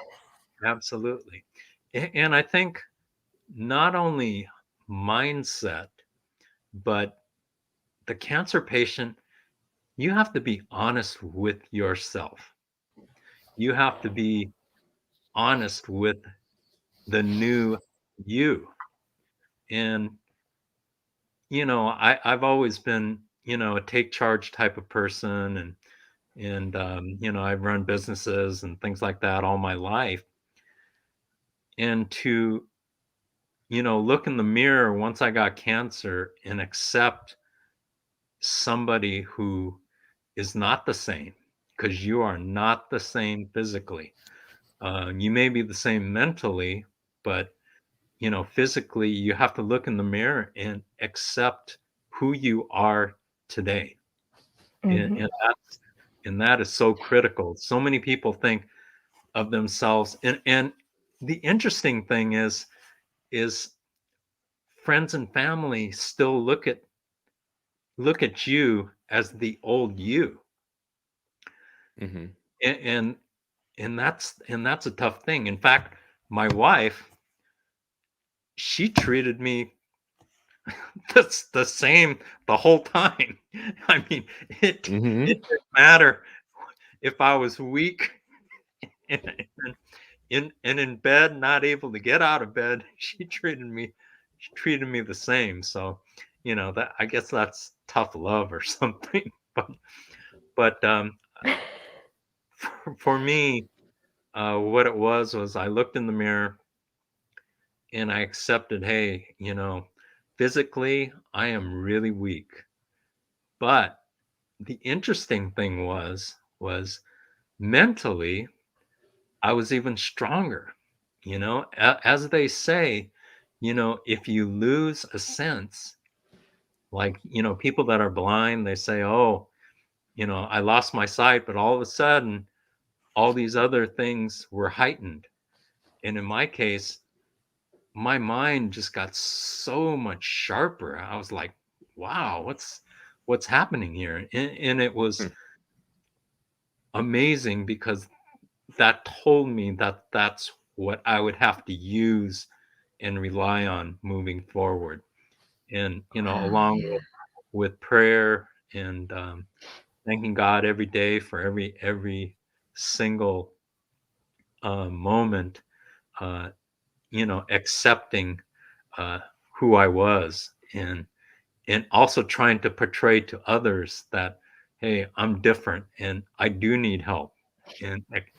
[SPEAKER 3] Absolutely. And I think not only mindset, but the cancer patient, you have to be honest with yourself. You have to be honest with the new you. And, I've always been, a take charge type of person, and I've run businesses and things like that all my life. And to, look in the mirror once I got cancer and accept somebody who is not the same, because you are not the same physically. You may be the same mentally, but physically, you have to look in the mirror and accept who you are today, and,
[SPEAKER 2] Mhm.
[SPEAKER 3] and that's and that is so critical. So many people think of themselves, and the interesting thing is friends and family still look at you as the old you,
[SPEAKER 1] Hmm.
[SPEAKER 3] and and that's a tough thing. In fact, my wife, she treated me that's the same the whole time. I mean, it
[SPEAKER 1] Hmm.
[SPEAKER 3] didn't matter if I was weak and in bed, not able to get out of bed. She treated me the same. So, that, I guess that's tough love or something. But for me, what it was I looked in the mirror and I accepted, hey, physically I am really weak. But the interesting thing was mentally I was even stronger. As they say, if you lose a sense, like, people that are blind, they say, oh, I lost my sight, but all of a sudden all these other things were heightened. And in my case, my mind just got so much sharper. I was like, wow, what's happening here? And it was amazing, because that told me that that's what I would have to use and rely on moving forward. And
[SPEAKER 2] Wow.
[SPEAKER 3] along
[SPEAKER 2] Yeah.
[SPEAKER 3] with prayer, and thanking God every day for every single moment, uh, accepting uh, who I was, and also trying to portray to others that, hey, I'm different and I do need help,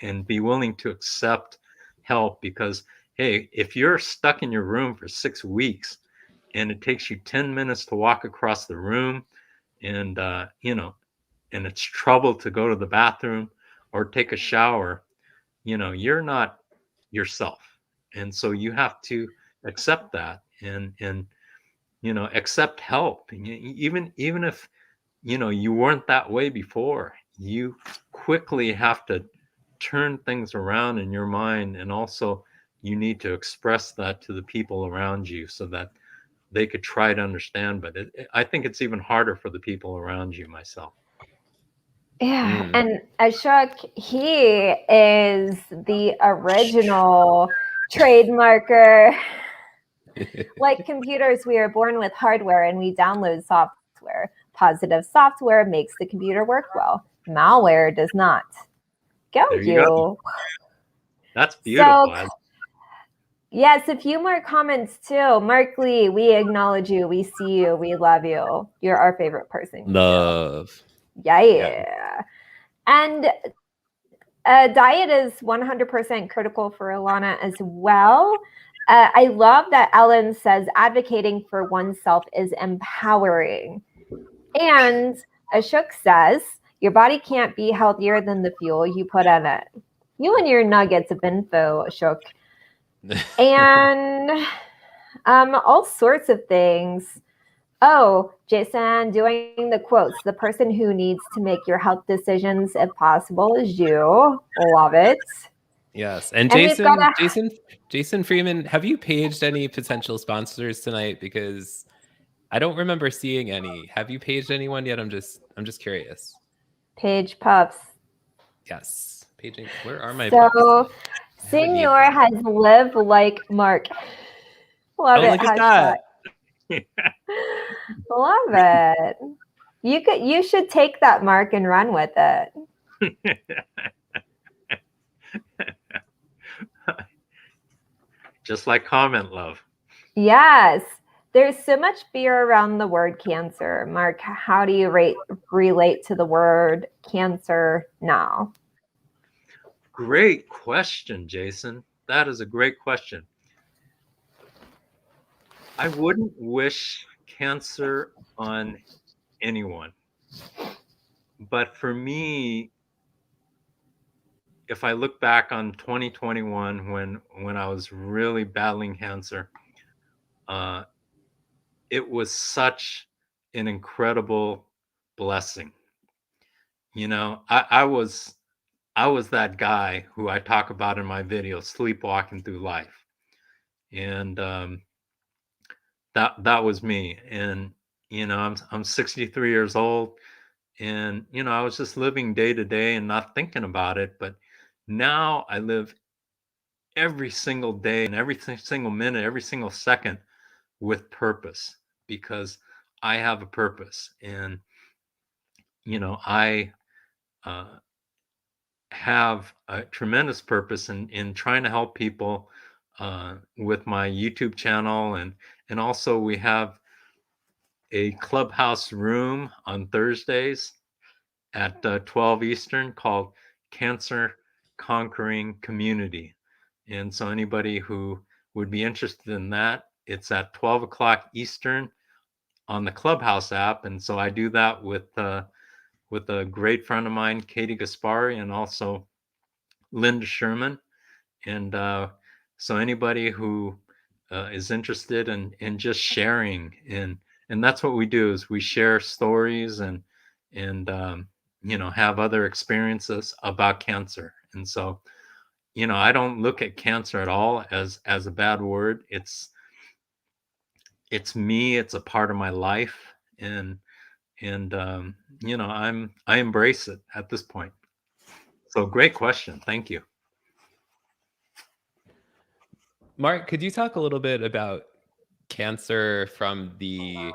[SPEAKER 3] and be willing to accept help, because hey, if you're stuck in your room for 6 weeks and it takes you 10 minutes to walk across the room, and and it's trouble to go to the bathroom or take a shower, you're not yourself. And so you have to accept that, and accept help. And even if you weren't that way before, you quickly have to turn things around in your mind, and also you need to express that to the people around you so that they could try to understand. But I think it's even harder for the people around you, myself.
[SPEAKER 2] Yeah, and Ashok, he is the original trademarker. Like computers, we are born with hardware and we download software. Positive software makes the computer work well. Malware does not. Go
[SPEAKER 3] There you
[SPEAKER 2] you.
[SPEAKER 3] go. That's beautiful.
[SPEAKER 2] So, yes, a few more comments too. Mark Lee, we acknowledge you. We see you. We love you. You're our favorite person.
[SPEAKER 1] Love.
[SPEAKER 2] Yeah. And diet is 100% critical for Alana as well. I love that Ellen says advocating for oneself is empowering. And Ashok says your body can't be healthier than the fuel you put in it. You and your nuggets of info, Ashok. And all sorts of things. Oh, Jason, doing the quotes. The person who needs to make your health decisions, if possible, is you. Love it.
[SPEAKER 1] Yes. And
[SPEAKER 2] we've got
[SPEAKER 1] Jason Freeman, have you paged any potential sponsors tonight? Because I don't remember seeing any. Have you paged anyone yet? I'm just curious.
[SPEAKER 2] Page Puffs.
[SPEAKER 1] Yes. Paging. Where are my
[SPEAKER 2] So
[SPEAKER 1] puffs?
[SPEAKER 2] Senior has lived like Mark. Love it.
[SPEAKER 1] Look at that.
[SPEAKER 2] Love it. You should take that, Mark, and run with it.
[SPEAKER 3] Just like comment, love.
[SPEAKER 2] Yes. There's so much fear around the word cancer. Mark, how do you relate to the word cancer now?
[SPEAKER 3] Great question, Jason. That is a great question. I wouldn't wish cancer on anyone. But for me, if I look back on 2021, when I was really battling cancer, it was such an incredible blessing. I was that guy who I talk about in my video, sleepwalking through life, and that was me. And I'm 63 years old, and I was just living day to day and not thinking about it. But now I live every single day and every single minute, every single second with purpose, because I have a purpose. And I have a tremendous purpose in trying to help people with my YouTube channel, and also we have a clubhouse room on Thursdays at 12 Eastern called Cancer Conquering Community. And so anybody who would be interested in that, it's at 12 o'clock Eastern on the Clubhouse app. And so I do that with a great friend of mine, Katie Gaspari, and also Linda Sherman. And so anybody who is interested in just sharing, and that's what we do, is we share stories and have other experiences about cancer. And so I don't look at cancer at all as a bad word. It's me. It's a part of my life, and I embrace it at this point. So great question. Thank you.
[SPEAKER 1] Mark, could you talk a little bit about cancer from the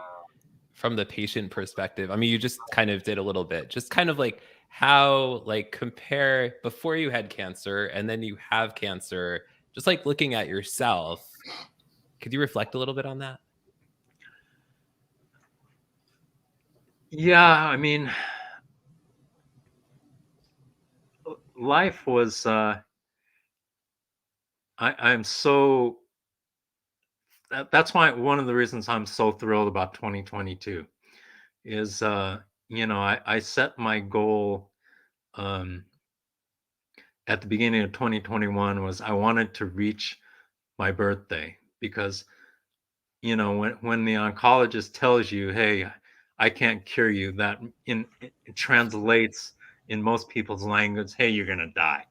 [SPEAKER 1] patient perspective? I mean, you just kind of did a little bit, just kind of like how, like, compare before you had cancer and then you have cancer, just like looking at yourself. Could you reflect a little bit on that?
[SPEAKER 3] Yeah, I mean, life was I'm so that's why one of the reasons I'm so thrilled about 2022 is I set my goal at the beginning of 2021 was I wanted to reach my birthday, because when the oncologist tells you, hey, I can't cure you, that it translates in most people's language, hey, you're going to die.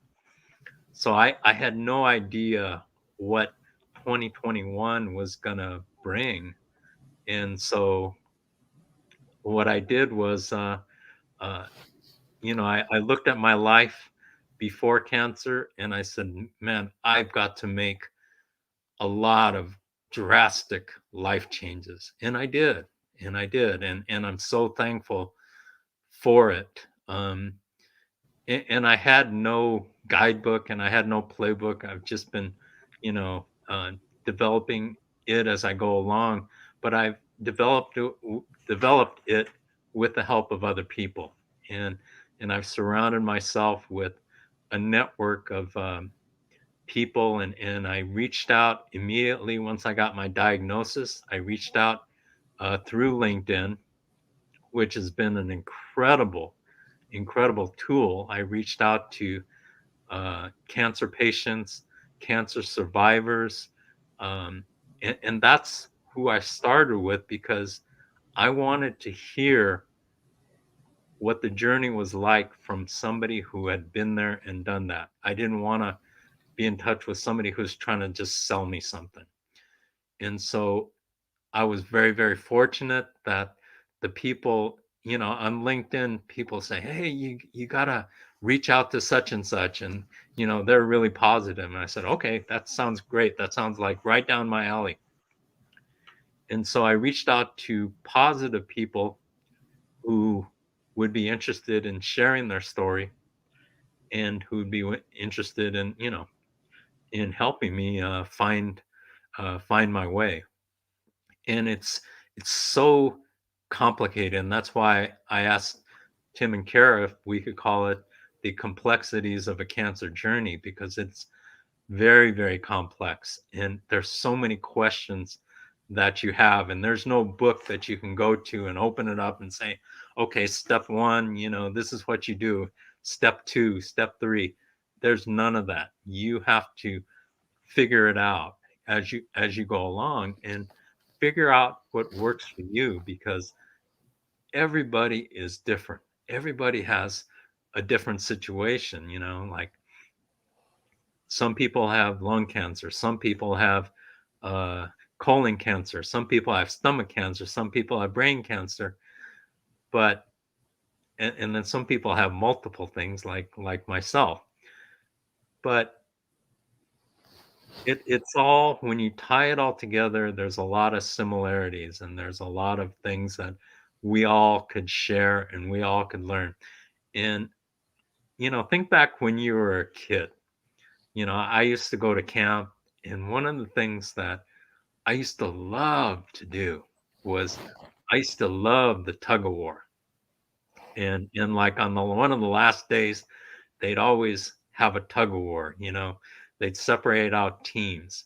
[SPEAKER 3] So I had no idea what 2021 was going to bring. And so what I did was, uh, I looked at my life before cancer and I said, man, I've got to make a lot of drastic life changes. And I did. And I did. And I'm so thankful for it. And I had no guidebook and I had no playbook. I've just been, developing it as I go along. But I've developed it with the help of other people, and I've surrounded myself with a network of people, and I reached out immediately once I got my diagnosis. I reached out through LinkedIn, which has been an incredible tool. I reached out to cancer patients, cancer survivors, and that's who I started with, because I wanted to hear what the journey was like from somebody who had been there and done that. I didn't want to be in touch with somebody who's trying to just sell me something. And so I was very, very fortunate that the people, on LinkedIn, people say, hey, you gotta reach out to such and such. And, they're really positive. And I said, okay, that sounds great. That sounds like right down my alley. And so I reached out to positive people who would be interested in sharing their story and who would be interested in, in helping me find my way. And it's so complicated, and that's why I asked Tim and Kara if we could call it the complexities of a cancer journey, because it's very, very complex, and there's so many questions that you have, and there's no book that you can go to and open it up and say, okay, step one, this is what you do, step two, step three. There's none of that. You have to figure it out as you go along, and figure out what works for you, because everybody is different. Everybody has a different situation, like some people have lung cancer, some people have uh, colon cancer, some people have stomach cancer, some people have brain cancer, but and then some people have multiple things like myself. But it's all, when you tie it all together, there's a lot of similarities, and there's a lot of things that we all could share and we all could learn. And think back when you were a kid. I used to go to camp, and one of the things that I used to love to do was I used to love the tug of war. And like on one of the last days, they'd always have a tug of war. They'd separate out teams.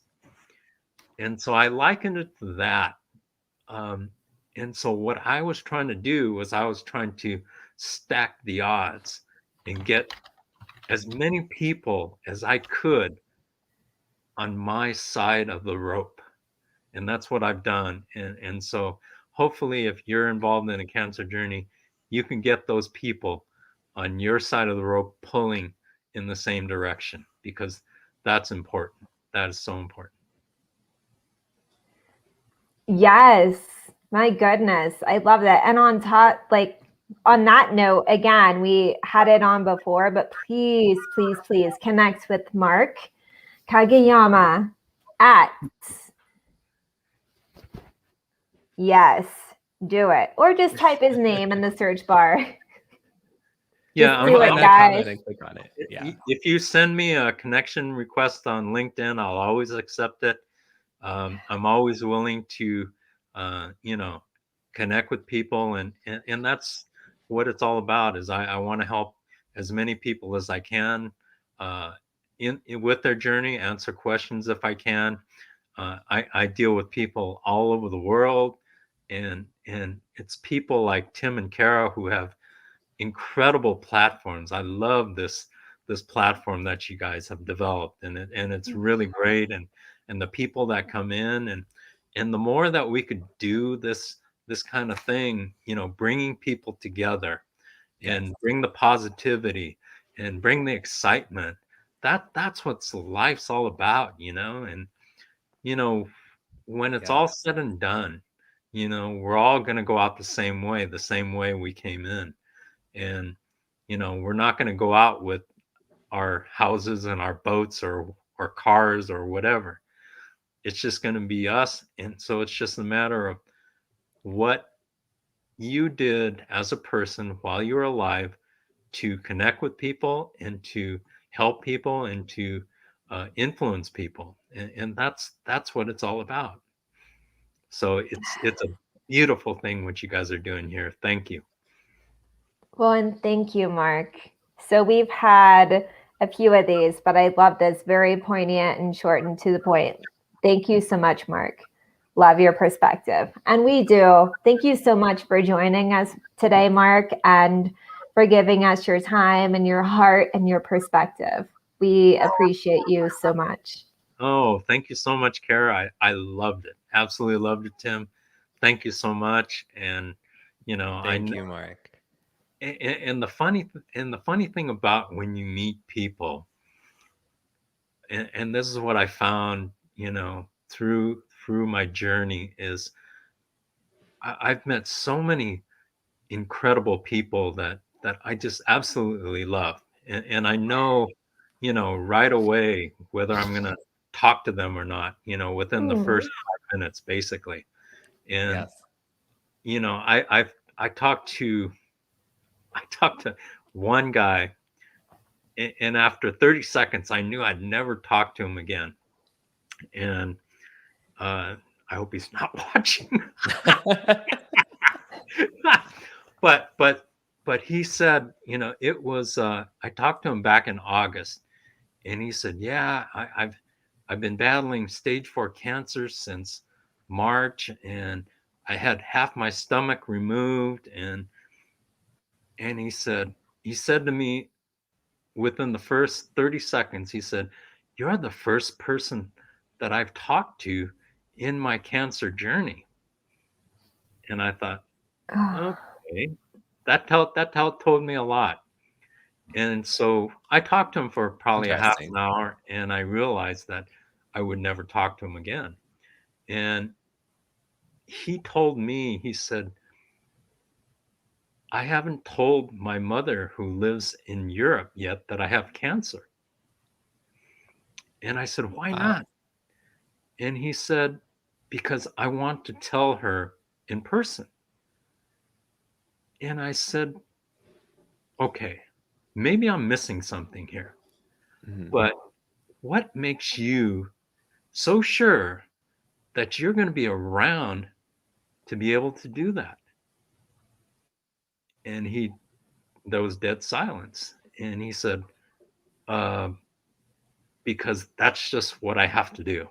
[SPEAKER 3] And so I likened it to that. Um, and so what I was trying to do was I was trying to stack the odds and get as many people as I could on my side of the rope. And that's what I've done. And so hopefully, if you're involved in a cancer journey, you can get those people on your side of the rope pulling in the same direction, because that's important. That is so important.
[SPEAKER 2] Yes, my goodness, I love that. And on top, on that note, again, we had it on before, but please, please, please connect with Mark Kageyama at, yes, do it. Or just type his name in the search bar.
[SPEAKER 3] Yeah,
[SPEAKER 2] I'm do it, guys.
[SPEAKER 1] And click on it. Yeah.
[SPEAKER 3] If you send me a connection request on LinkedIn, I'll always accept it. I'm always willing to, connect with people, and that's what it's all about. Is I want to help as many people as I can in with their journey, answer questions if I can. I deal with people all over the world, and it's people like Tim and Kara who have incredible platforms. I love this this platform that you guys have developed, and it's really great. And the people that come in, and the more that we could do this kind of thing, bringing people together and bring the positivity and bring the excitement, that's what life's all about. And when it's all said and done, we're all going to go out the same way we came in. And we're not going to go out with our houses and our boats or cars or whatever. It's just going to be us. And so it's just a matter of what you did as a person while you were alive to connect with people and to help people and to influence people. And that's what it's all about. So it's a beautiful thing what you guys are doing here. Thank you.
[SPEAKER 2] Well, and thank you, Mark. So we've had a few of these, but I love this, very poignant and short and to the point. Thank you so much, Mark. Love your perspective. And we do. Thank you so much for joining us today, Mark, and for giving us your time and your heart and your perspective. We appreciate you so much.
[SPEAKER 3] Oh, thank you so much, Kara. I loved it. Absolutely loved it, Tim. Thank you so much. And
[SPEAKER 1] thank you, Mark.
[SPEAKER 3] And the funny thing about when you meet people, and this is what I found, through my journey, is I've met so many incredible people that I just absolutely love, and I know, right away whether I'm gonna talk to them or not, within the first 5 minutes, basically. And I talked to one guy, and after 30 seconds, I knew I'd never talk to him again. And I hope he's not watching. But he said, it was. I talked to him back in August, and he said, "Yeah, I've been battling stage 4 cancer since March, and I had half my stomach removed." And he said to me, within the first 30 seconds, he said, "You're the first person that I've talked to in my cancer journey." And I thought, okay, that told me a lot. And so I talked to him for probably a half an hour, and I realized that I would never talk to him again. And he told me, he said, "I haven't told my mother, who lives in Europe, yet that I have cancer." And I said, "Why not?" And he said, "Because I want to tell her in person." And I said, "Okay, maybe I'm missing something here. But what makes you so sure that you're going to be around to be able to do that?" And there was dead silence. And he said, "Because that's just what I have to do."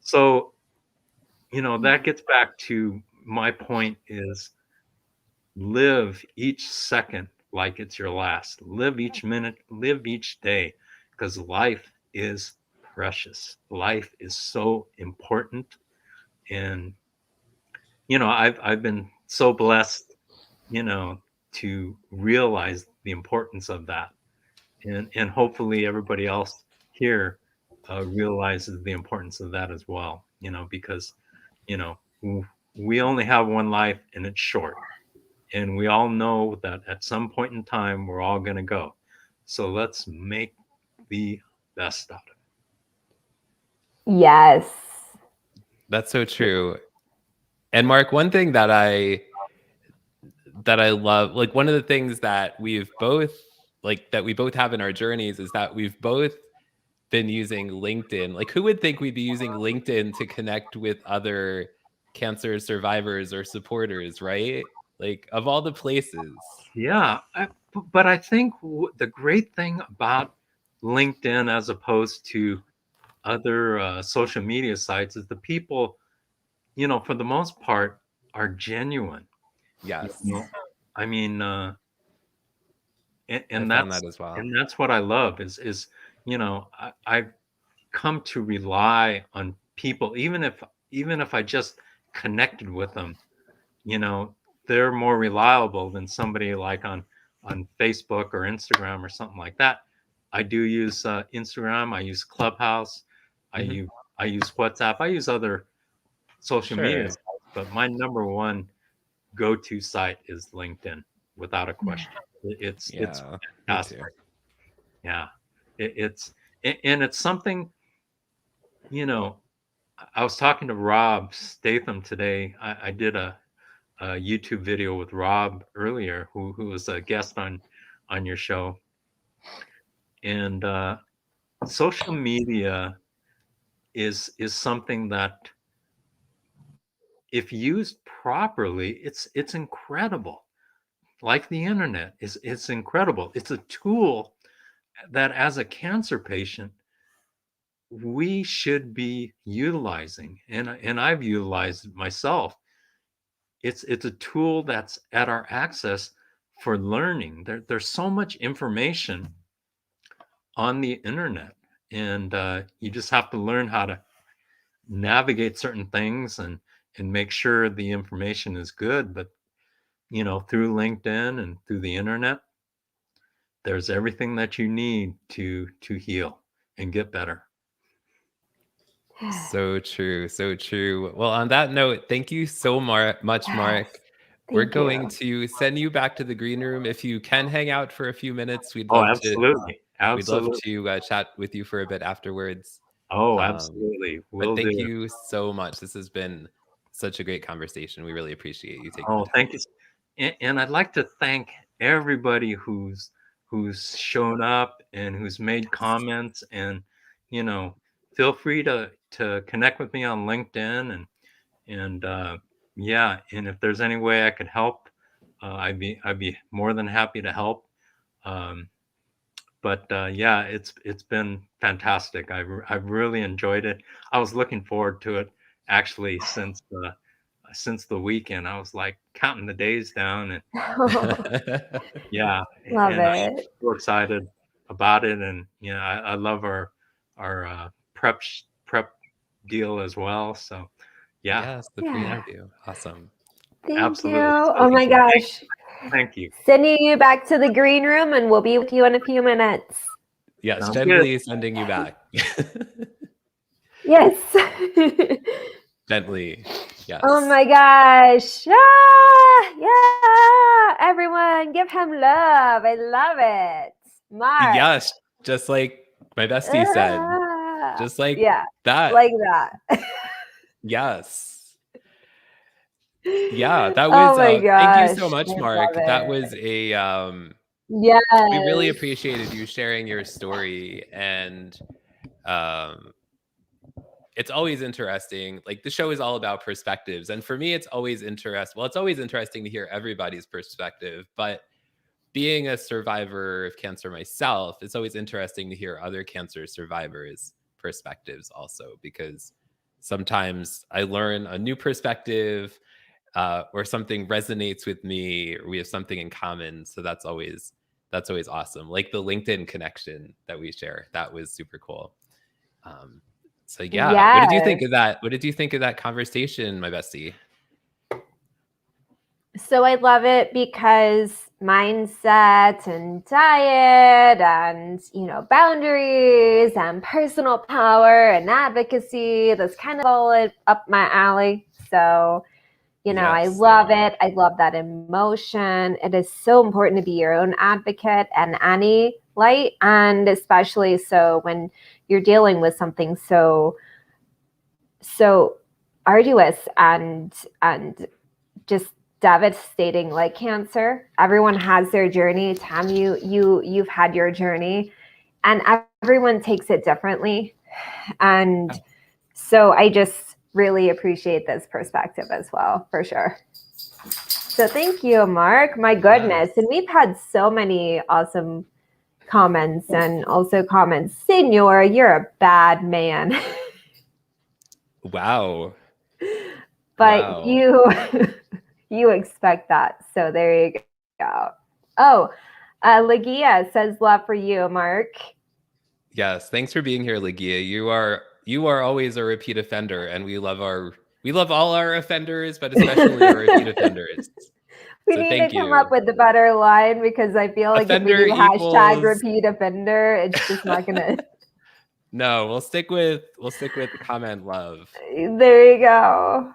[SPEAKER 3] So, that gets back to my point, is live each second like it's your last. Live each minute, live each day, because life is precious. Life is so important. And I've been so blessed, to realize the importance of that. And hopefully everybody else here realizes the importance of that as well, because we only have one life, and it's short. And we all know that at some point in time, we're all going to go. So let's make the best out of it.
[SPEAKER 2] Yes.
[SPEAKER 1] That's so true. And Mark, one thing that I love, like one of the things that we both have in our journeys, is that we've both been using LinkedIn. Like, who would think we'd be using LinkedIn to connect with other cancer survivors or supporters, right? Like, of all the places.
[SPEAKER 3] Yeah. But I think the great thing about LinkedIn, as opposed to other social media sites, is the people, for the most part, are genuine.
[SPEAKER 1] Yes.
[SPEAKER 3] I mean, and
[SPEAKER 1] I found
[SPEAKER 3] that's
[SPEAKER 1] that as well.
[SPEAKER 3] and that's what I love is I've come to rely on people, even if I just connected with them, they're more reliable than somebody like on Facebook or Instagram or something like that. I do use Instagram. I use Clubhouse. I
[SPEAKER 1] Mhm.
[SPEAKER 3] use I use WhatsApp. I use other social media
[SPEAKER 1] Sure.
[SPEAKER 3] sites, but my number one go-to site is LinkedIn, without a question. It's
[SPEAKER 1] Yeah, me
[SPEAKER 3] fantastic.
[SPEAKER 1] too.
[SPEAKER 3] Yeah, and it's something. I was talking to Rob Statham today. I did a YouTube video with Rob earlier, who was a guest on your show, and social media is something that, if used properly, it's incredible. Like the internet is it's incredible. It's a tool that, as a cancer patient, we should be utilizing, and I've utilized it myself. It's a tool that's at our access for learning. There's so much information on the internet, and you just have to learn how to navigate certain things and make sure the information is good. But through LinkedIn and through the internet, there's everything that you need to heal and get better.
[SPEAKER 1] So true. So true. Well, on that note, thank you so much,
[SPEAKER 2] Yes.
[SPEAKER 1] Mark. We're
[SPEAKER 2] Thank
[SPEAKER 1] going
[SPEAKER 2] you.
[SPEAKER 1] to send you back to the green room. If you can hang out for a few minutes,
[SPEAKER 3] Oh, absolutely,
[SPEAKER 1] we'd love
[SPEAKER 3] absolutely.
[SPEAKER 1] to chat with you for a bit afterwards.
[SPEAKER 3] Oh,
[SPEAKER 1] Um,
[SPEAKER 3] absolutely.
[SPEAKER 1] but
[SPEAKER 3] Will
[SPEAKER 1] thank
[SPEAKER 3] do.
[SPEAKER 1] you so much. This has been such a great conversation. We really appreciate you taking the
[SPEAKER 3] Oh,
[SPEAKER 1] time.
[SPEAKER 3] thank you. And I'd like to thank everybody who's shown up and who's made comments, and you know, feel free to connect with me on LinkedIn, and yeah, and if there's any way I could help, I'd be more than happy to help. Um, but yeah, it's been fantastic. I've really enjoyed it. I was looking forward to it actually since the weekend. I was like counting the days down, and yeah,
[SPEAKER 2] Love
[SPEAKER 3] and I'm
[SPEAKER 2] it.
[SPEAKER 3] so excited about it. And I love our prep deal as well. So yeah,
[SPEAKER 1] Yes, the
[SPEAKER 2] Yeah.
[SPEAKER 1] preview. Awesome.
[SPEAKER 2] Thank you.
[SPEAKER 3] absolutely.
[SPEAKER 2] Oh my gosh.
[SPEAKER 3] Thank you.
[SPEAKER 2] Sending you back to the green room, and we'll be with you in a few minutes.
[SPEAKER 1] Yes,
[SPEAKER 3] Sounds good.
[SPEAKER 1] gently sending you back.
[SPEAKER 2] Yes.
[SPEAKER 1] Gently. Yes.
[SPEAKER 2] Oh my gosh. Ah, yeah. Everyone, give him love. I love it. Mark.
[SPEAKER 1] Yes, just like my bestie said.
[SPEAKER 2] Ah.
[SPEAKER 1] Just like
[SPEAKER 2] Yeah,
[SPEAKER 1] that.
[SPEAKER 2] like that.
[SPEAKER 1] Yes. Yeah, that
[SPEAKER 2] Oh
[SPEAKER 1] was
[SPEAKER 2] my
[SPEAKER 1] thank you so
[SPEAKER 2] gosh.
[SPEAKER 1] much,
[SPEAKER 2] I
[SPEAKER 1] Mark.
[SPEAKER 2] love
[SPEAKER 1] That
[SPEAKER 2] it.
[SPEAKER 1] was a
[SPEAKER 2] Yes.
[SPEAKER 1] we really appreciated you sharing your story, and it's always interesting. Like, the show is all about perspectives, and for me it's always it's always interesting to hear everybody's perspective, but being a survivor of cancer myself, it's always interesting to hear other cancer survivors' perspectives also, because sometimes I learn a new perspective, or something resonates with me, or we have something in common. So that's always awesome. Like the LinkedIn connection that we share, that was super cool. So yeah, what did you think
[SPEAKER 2] Yes.
[SPEAKER 1] of that? What did you think of that conversation, my bestie?
[SPEAKER 2] So I love it because mindset and diet and, boundaries and personal power and advocacy, that's kind of all up my alley. So, I
[SPEAKER 1] Yes,
[SPEAKER 2] love it. I love that emotion. It is so important to be your own advocate and any light. And especially so when you're dealing with something so arduous and just devastating like cancer. Everyone has their journey. Tam, you've had your journey, and everyone takes it differently. And so I just really appreciate this perspective as well, for sure. So thank you, Mark. My goodness.
[SPEAKER 1] Yes.
[SPEAKER 2] And we've had so many awesome comments, and also comments. Senor, you're a bad man.
[SPEAKER 1] Wow.
[SPEAKER 2] But
[SPEAKER 1] Wow.
[SPEAKER 2] you expect that. So there you go. Oh, Lagia says love for you, Mark.
[SPEAKER 1] Yes, thanks for being here, Lagia. You are always a repeat offender, and we love all our offenders, but especially our repeat offenders.
[SPEAKER 2] We
[SPEAKER 1] So
[SPEAKER 2] need
[SPEAKER 1] thank
[SPEAKER 2] to come
[SPEAKER 1] you.
[SPEAKER 2] up with a better line because I feel like if we
[SPEAKER 1] Offender
[SPEAKER 2] do hashtag
[SPEAKER 1] equals-
[SPEAKER 2] repeat offender, it's just not gonna.
[SPEAKER 1] No, we'll stick with comment love.
[SPEAKER 2] There you go.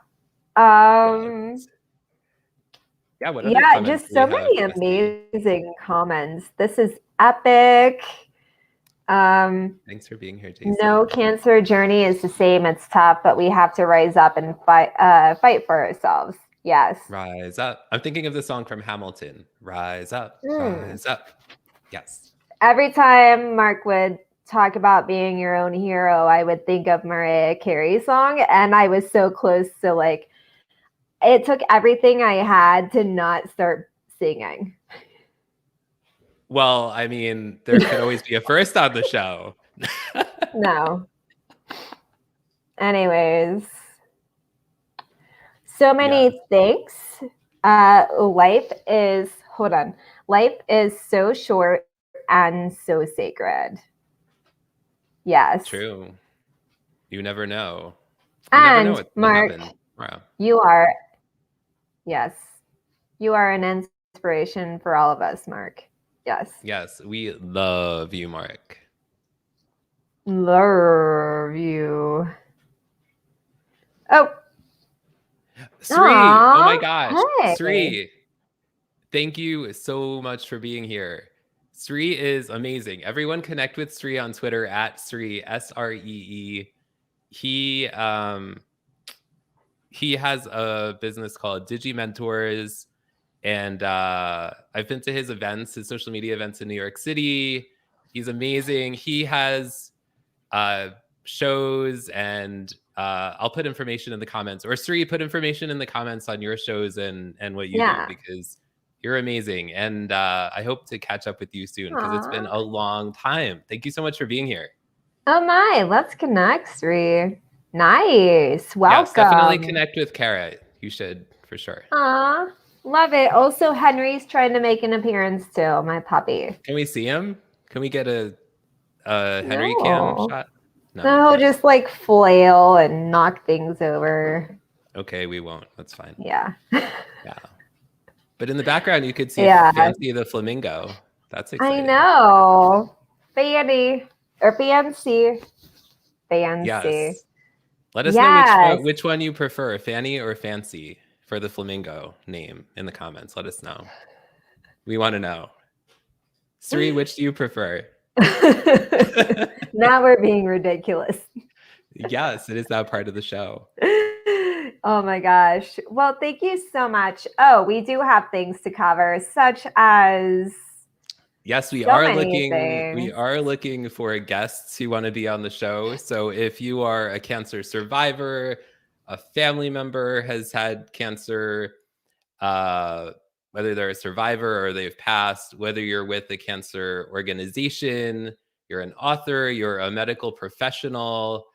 [SPEAKER 1] Yeah, what other
[SPEAKER 2] Yeah,
[SPEAKER 1] comments
[SPEAKER 2] just
[SPEAKER 1] do we
[SPEAKER 2] so
[SPEAKER 1] have,
[SPEAKER 2] many
[SPEAKER 1] Christy?
[SPEAKER 2] amazing comments. This is epic.
[SPEAKER 1] Thanks for being here, Jason.
[SPEAKER 2] No cancer journey is the same. It's tough, but we have to rise up and fight for ourselves. Yes.
[SPEAKER 1] Rise up. I'm thinking of the song from Hamilton. Rise up, rise up. Yes.
[SPEAKER 2] Every time Mark would talk about being your own hero, I would think of Mariah Carey's song, and I was so close to like, it took everything I had to not start singing.
[SPEAKER 1] Well, I mean, there could always be a first on the show.
[SPEAKER 2] No. Anyways, so many thanks. Life is so short and so sacred. Yes.
[SPEAKER 1] True. You never know.
[SPEAKER 2] And
[SPEAKER 1] what's
[SPEAKER 2] Mark,
[SPEAKER 1] gonna happen tomorrow.
[SPEAKER 2] you are an inspiration for all of us, Mark. Yes.
[SPEAKER 1] Yes, we love you, Mark.
[SPEAKER 2] Love you. Oh.
[SPEAKER 1] Sri, oh my gosh.
[SPEAKER 2] Hey.
[SPEAKER 1] Sri, thank you so much for being here. Sri is amazing. Everyone connect with Sri on Twitter at Sri, S-R-E-E. He has a business called DigiMentors, and I've been to his events, his social media events in New York City. He's amazing. He has shows, and I'll put information in the comments, or Sri, put information in the comments on your shows and what you do, because you're amazing. And I hope to catch up with you soon, because it's been a long time. Thank you so much for being here.
[SPEAKER 2] Oh my, let's connect, Sri. Nice. Welcome.
[SPEAKER 1] Yes, definitely connect with Kara. You should, for sure.
[SPEAKER 2] Aw, love it. Also, Henry's trying to make an appearance too, my puppy.
[SPEAKER 1] Can we see him? Can we get a Henry cam shot?
[SPEAKER 2] No, just like flail and knock things over.
[SPEAKER 1] Okay, we won't. That's fine.
[SPEAKER 2] Yeah.
[SPEAKER 1] Yeah. But in the background, you could see Fancy the flamingo. That's exciting.
[SPEAKER 2] I know. Fancy. Fancy.
[SPEAKER 1] Yes. Let us know which one you prefer, Fanny or Fancy, for the flamingo name in the comments. Let us know. We want to know. Sri, which do you prefer?
[SPEAKER 2] Now we're being ridiculous.
[SPEAKER 1] Yes, it is now part of the show.
[SPEAKER 2] Oh my gosh. Well, thank you so much. Oh, we do have things to cover, such as
[SPEAKER 1] yes, we are looking for guests who want to be on the show. So if you are a cancer survivor, a family member has had cancer, whether they're a survivor or they've passed, whether you're with a cancer organization, you're an author, you're a medical professional,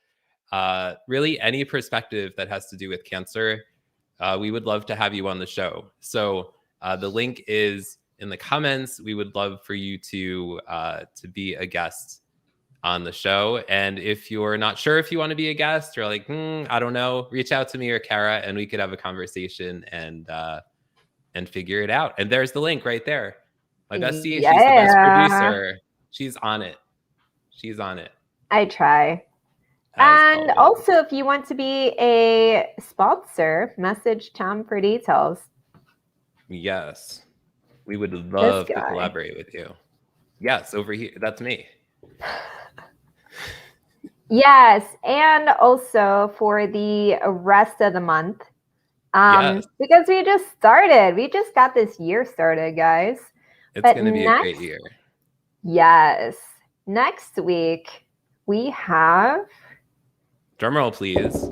[SPEAKER 1] really any perspective that has to do with cancer, we would love to have you on the show. So the link is in the comments. We would love for you to be a guest on the show. And if you're not sure if you want to be a guest, or like, I don't know, reach out to me or Kara, and we could have a conversation and figure it out. And there's the link right there. My bestie, she's the best producer. She's on it. She's on it.
[SPEAKER 2] I try. And also, if you want to be a sponsor, message Tom for details.
[SPEAKER 1] Yes. We would love to collaborate with you. Yes, over here. That's me.
[SPEAKER 2] Yes. And also for the rest of the month. Because we just started. We just got this year started, guys.
[SPEAKER 1] It's going to be a great year.
[SPEAKER 2] Yes. Next week, we have...
[SPEAKER 1] Drumroll, please.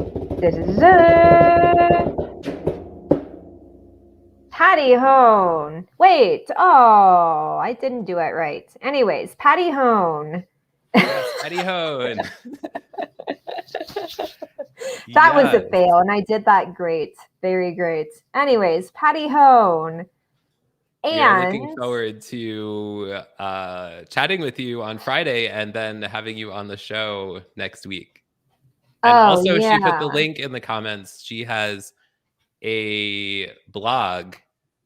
[SPEAKER 2] Patty Hone. Wait. Oh, I didn't do it right. Anyways, Patty Hone.
[SPEAKER 1] Yes, Patty Hone.
[SPEAKER 2] That was a fail, and I did that great. Very great. Anyways, Patty Hone.
[SPEAKER 1] We are looking
[SPEAKER 2] And
[SPEAKER 1] forward to chatting with you on Friday and then having you on the show next week. And
[SPEAKER 2] oh
[SPEAKER 1] also, she put the
[SPEAKER 2] yeah.
[SPEAKER 1] link in the comments. She has a blog,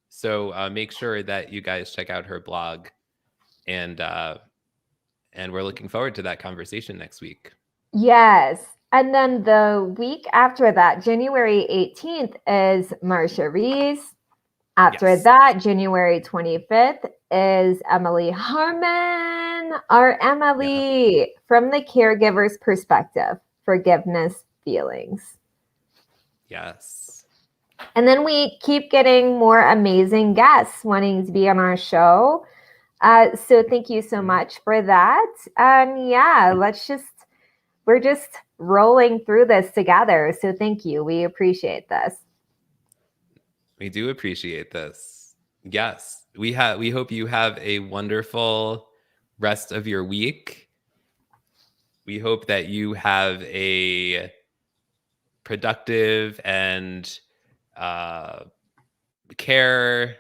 [SPEAKER 1] so make sure that you guys check out her blog. And we're looking forward to that conversation next week.
[SPEAKER 2] Yes. And then the week after that, January 18th, is Marsha Reese. After
[SPEAKER 1] Yes.
[SPEAKER 2] that, January 25th, is Emily Harmon, our Emily, from the caregiver's perspective, forgiveness, feelings.
[SPEAKER 1] Yes.
[SPEAKER 2] And then we keep getting more amazing guests wanting to be on our show. So thank you so much for that. And yeah, we're just rolling through this together. So thank you. We appreciate this.
[SPEAKER 1] We do appreciate this. Yes. We hope you have a wonderful rest of your week. We hope that you have a productive and caring,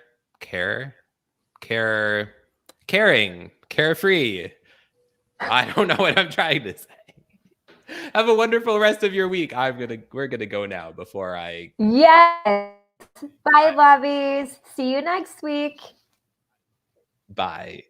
[SPEAKER 1] carefree. I don't know what I'm trying to say. Have a wonderful rest of your week. We're gonna go now before I.
[SPEAKER 2] Yes. Bye, lovies. See you next week.
[SPEAKER 1] Bye.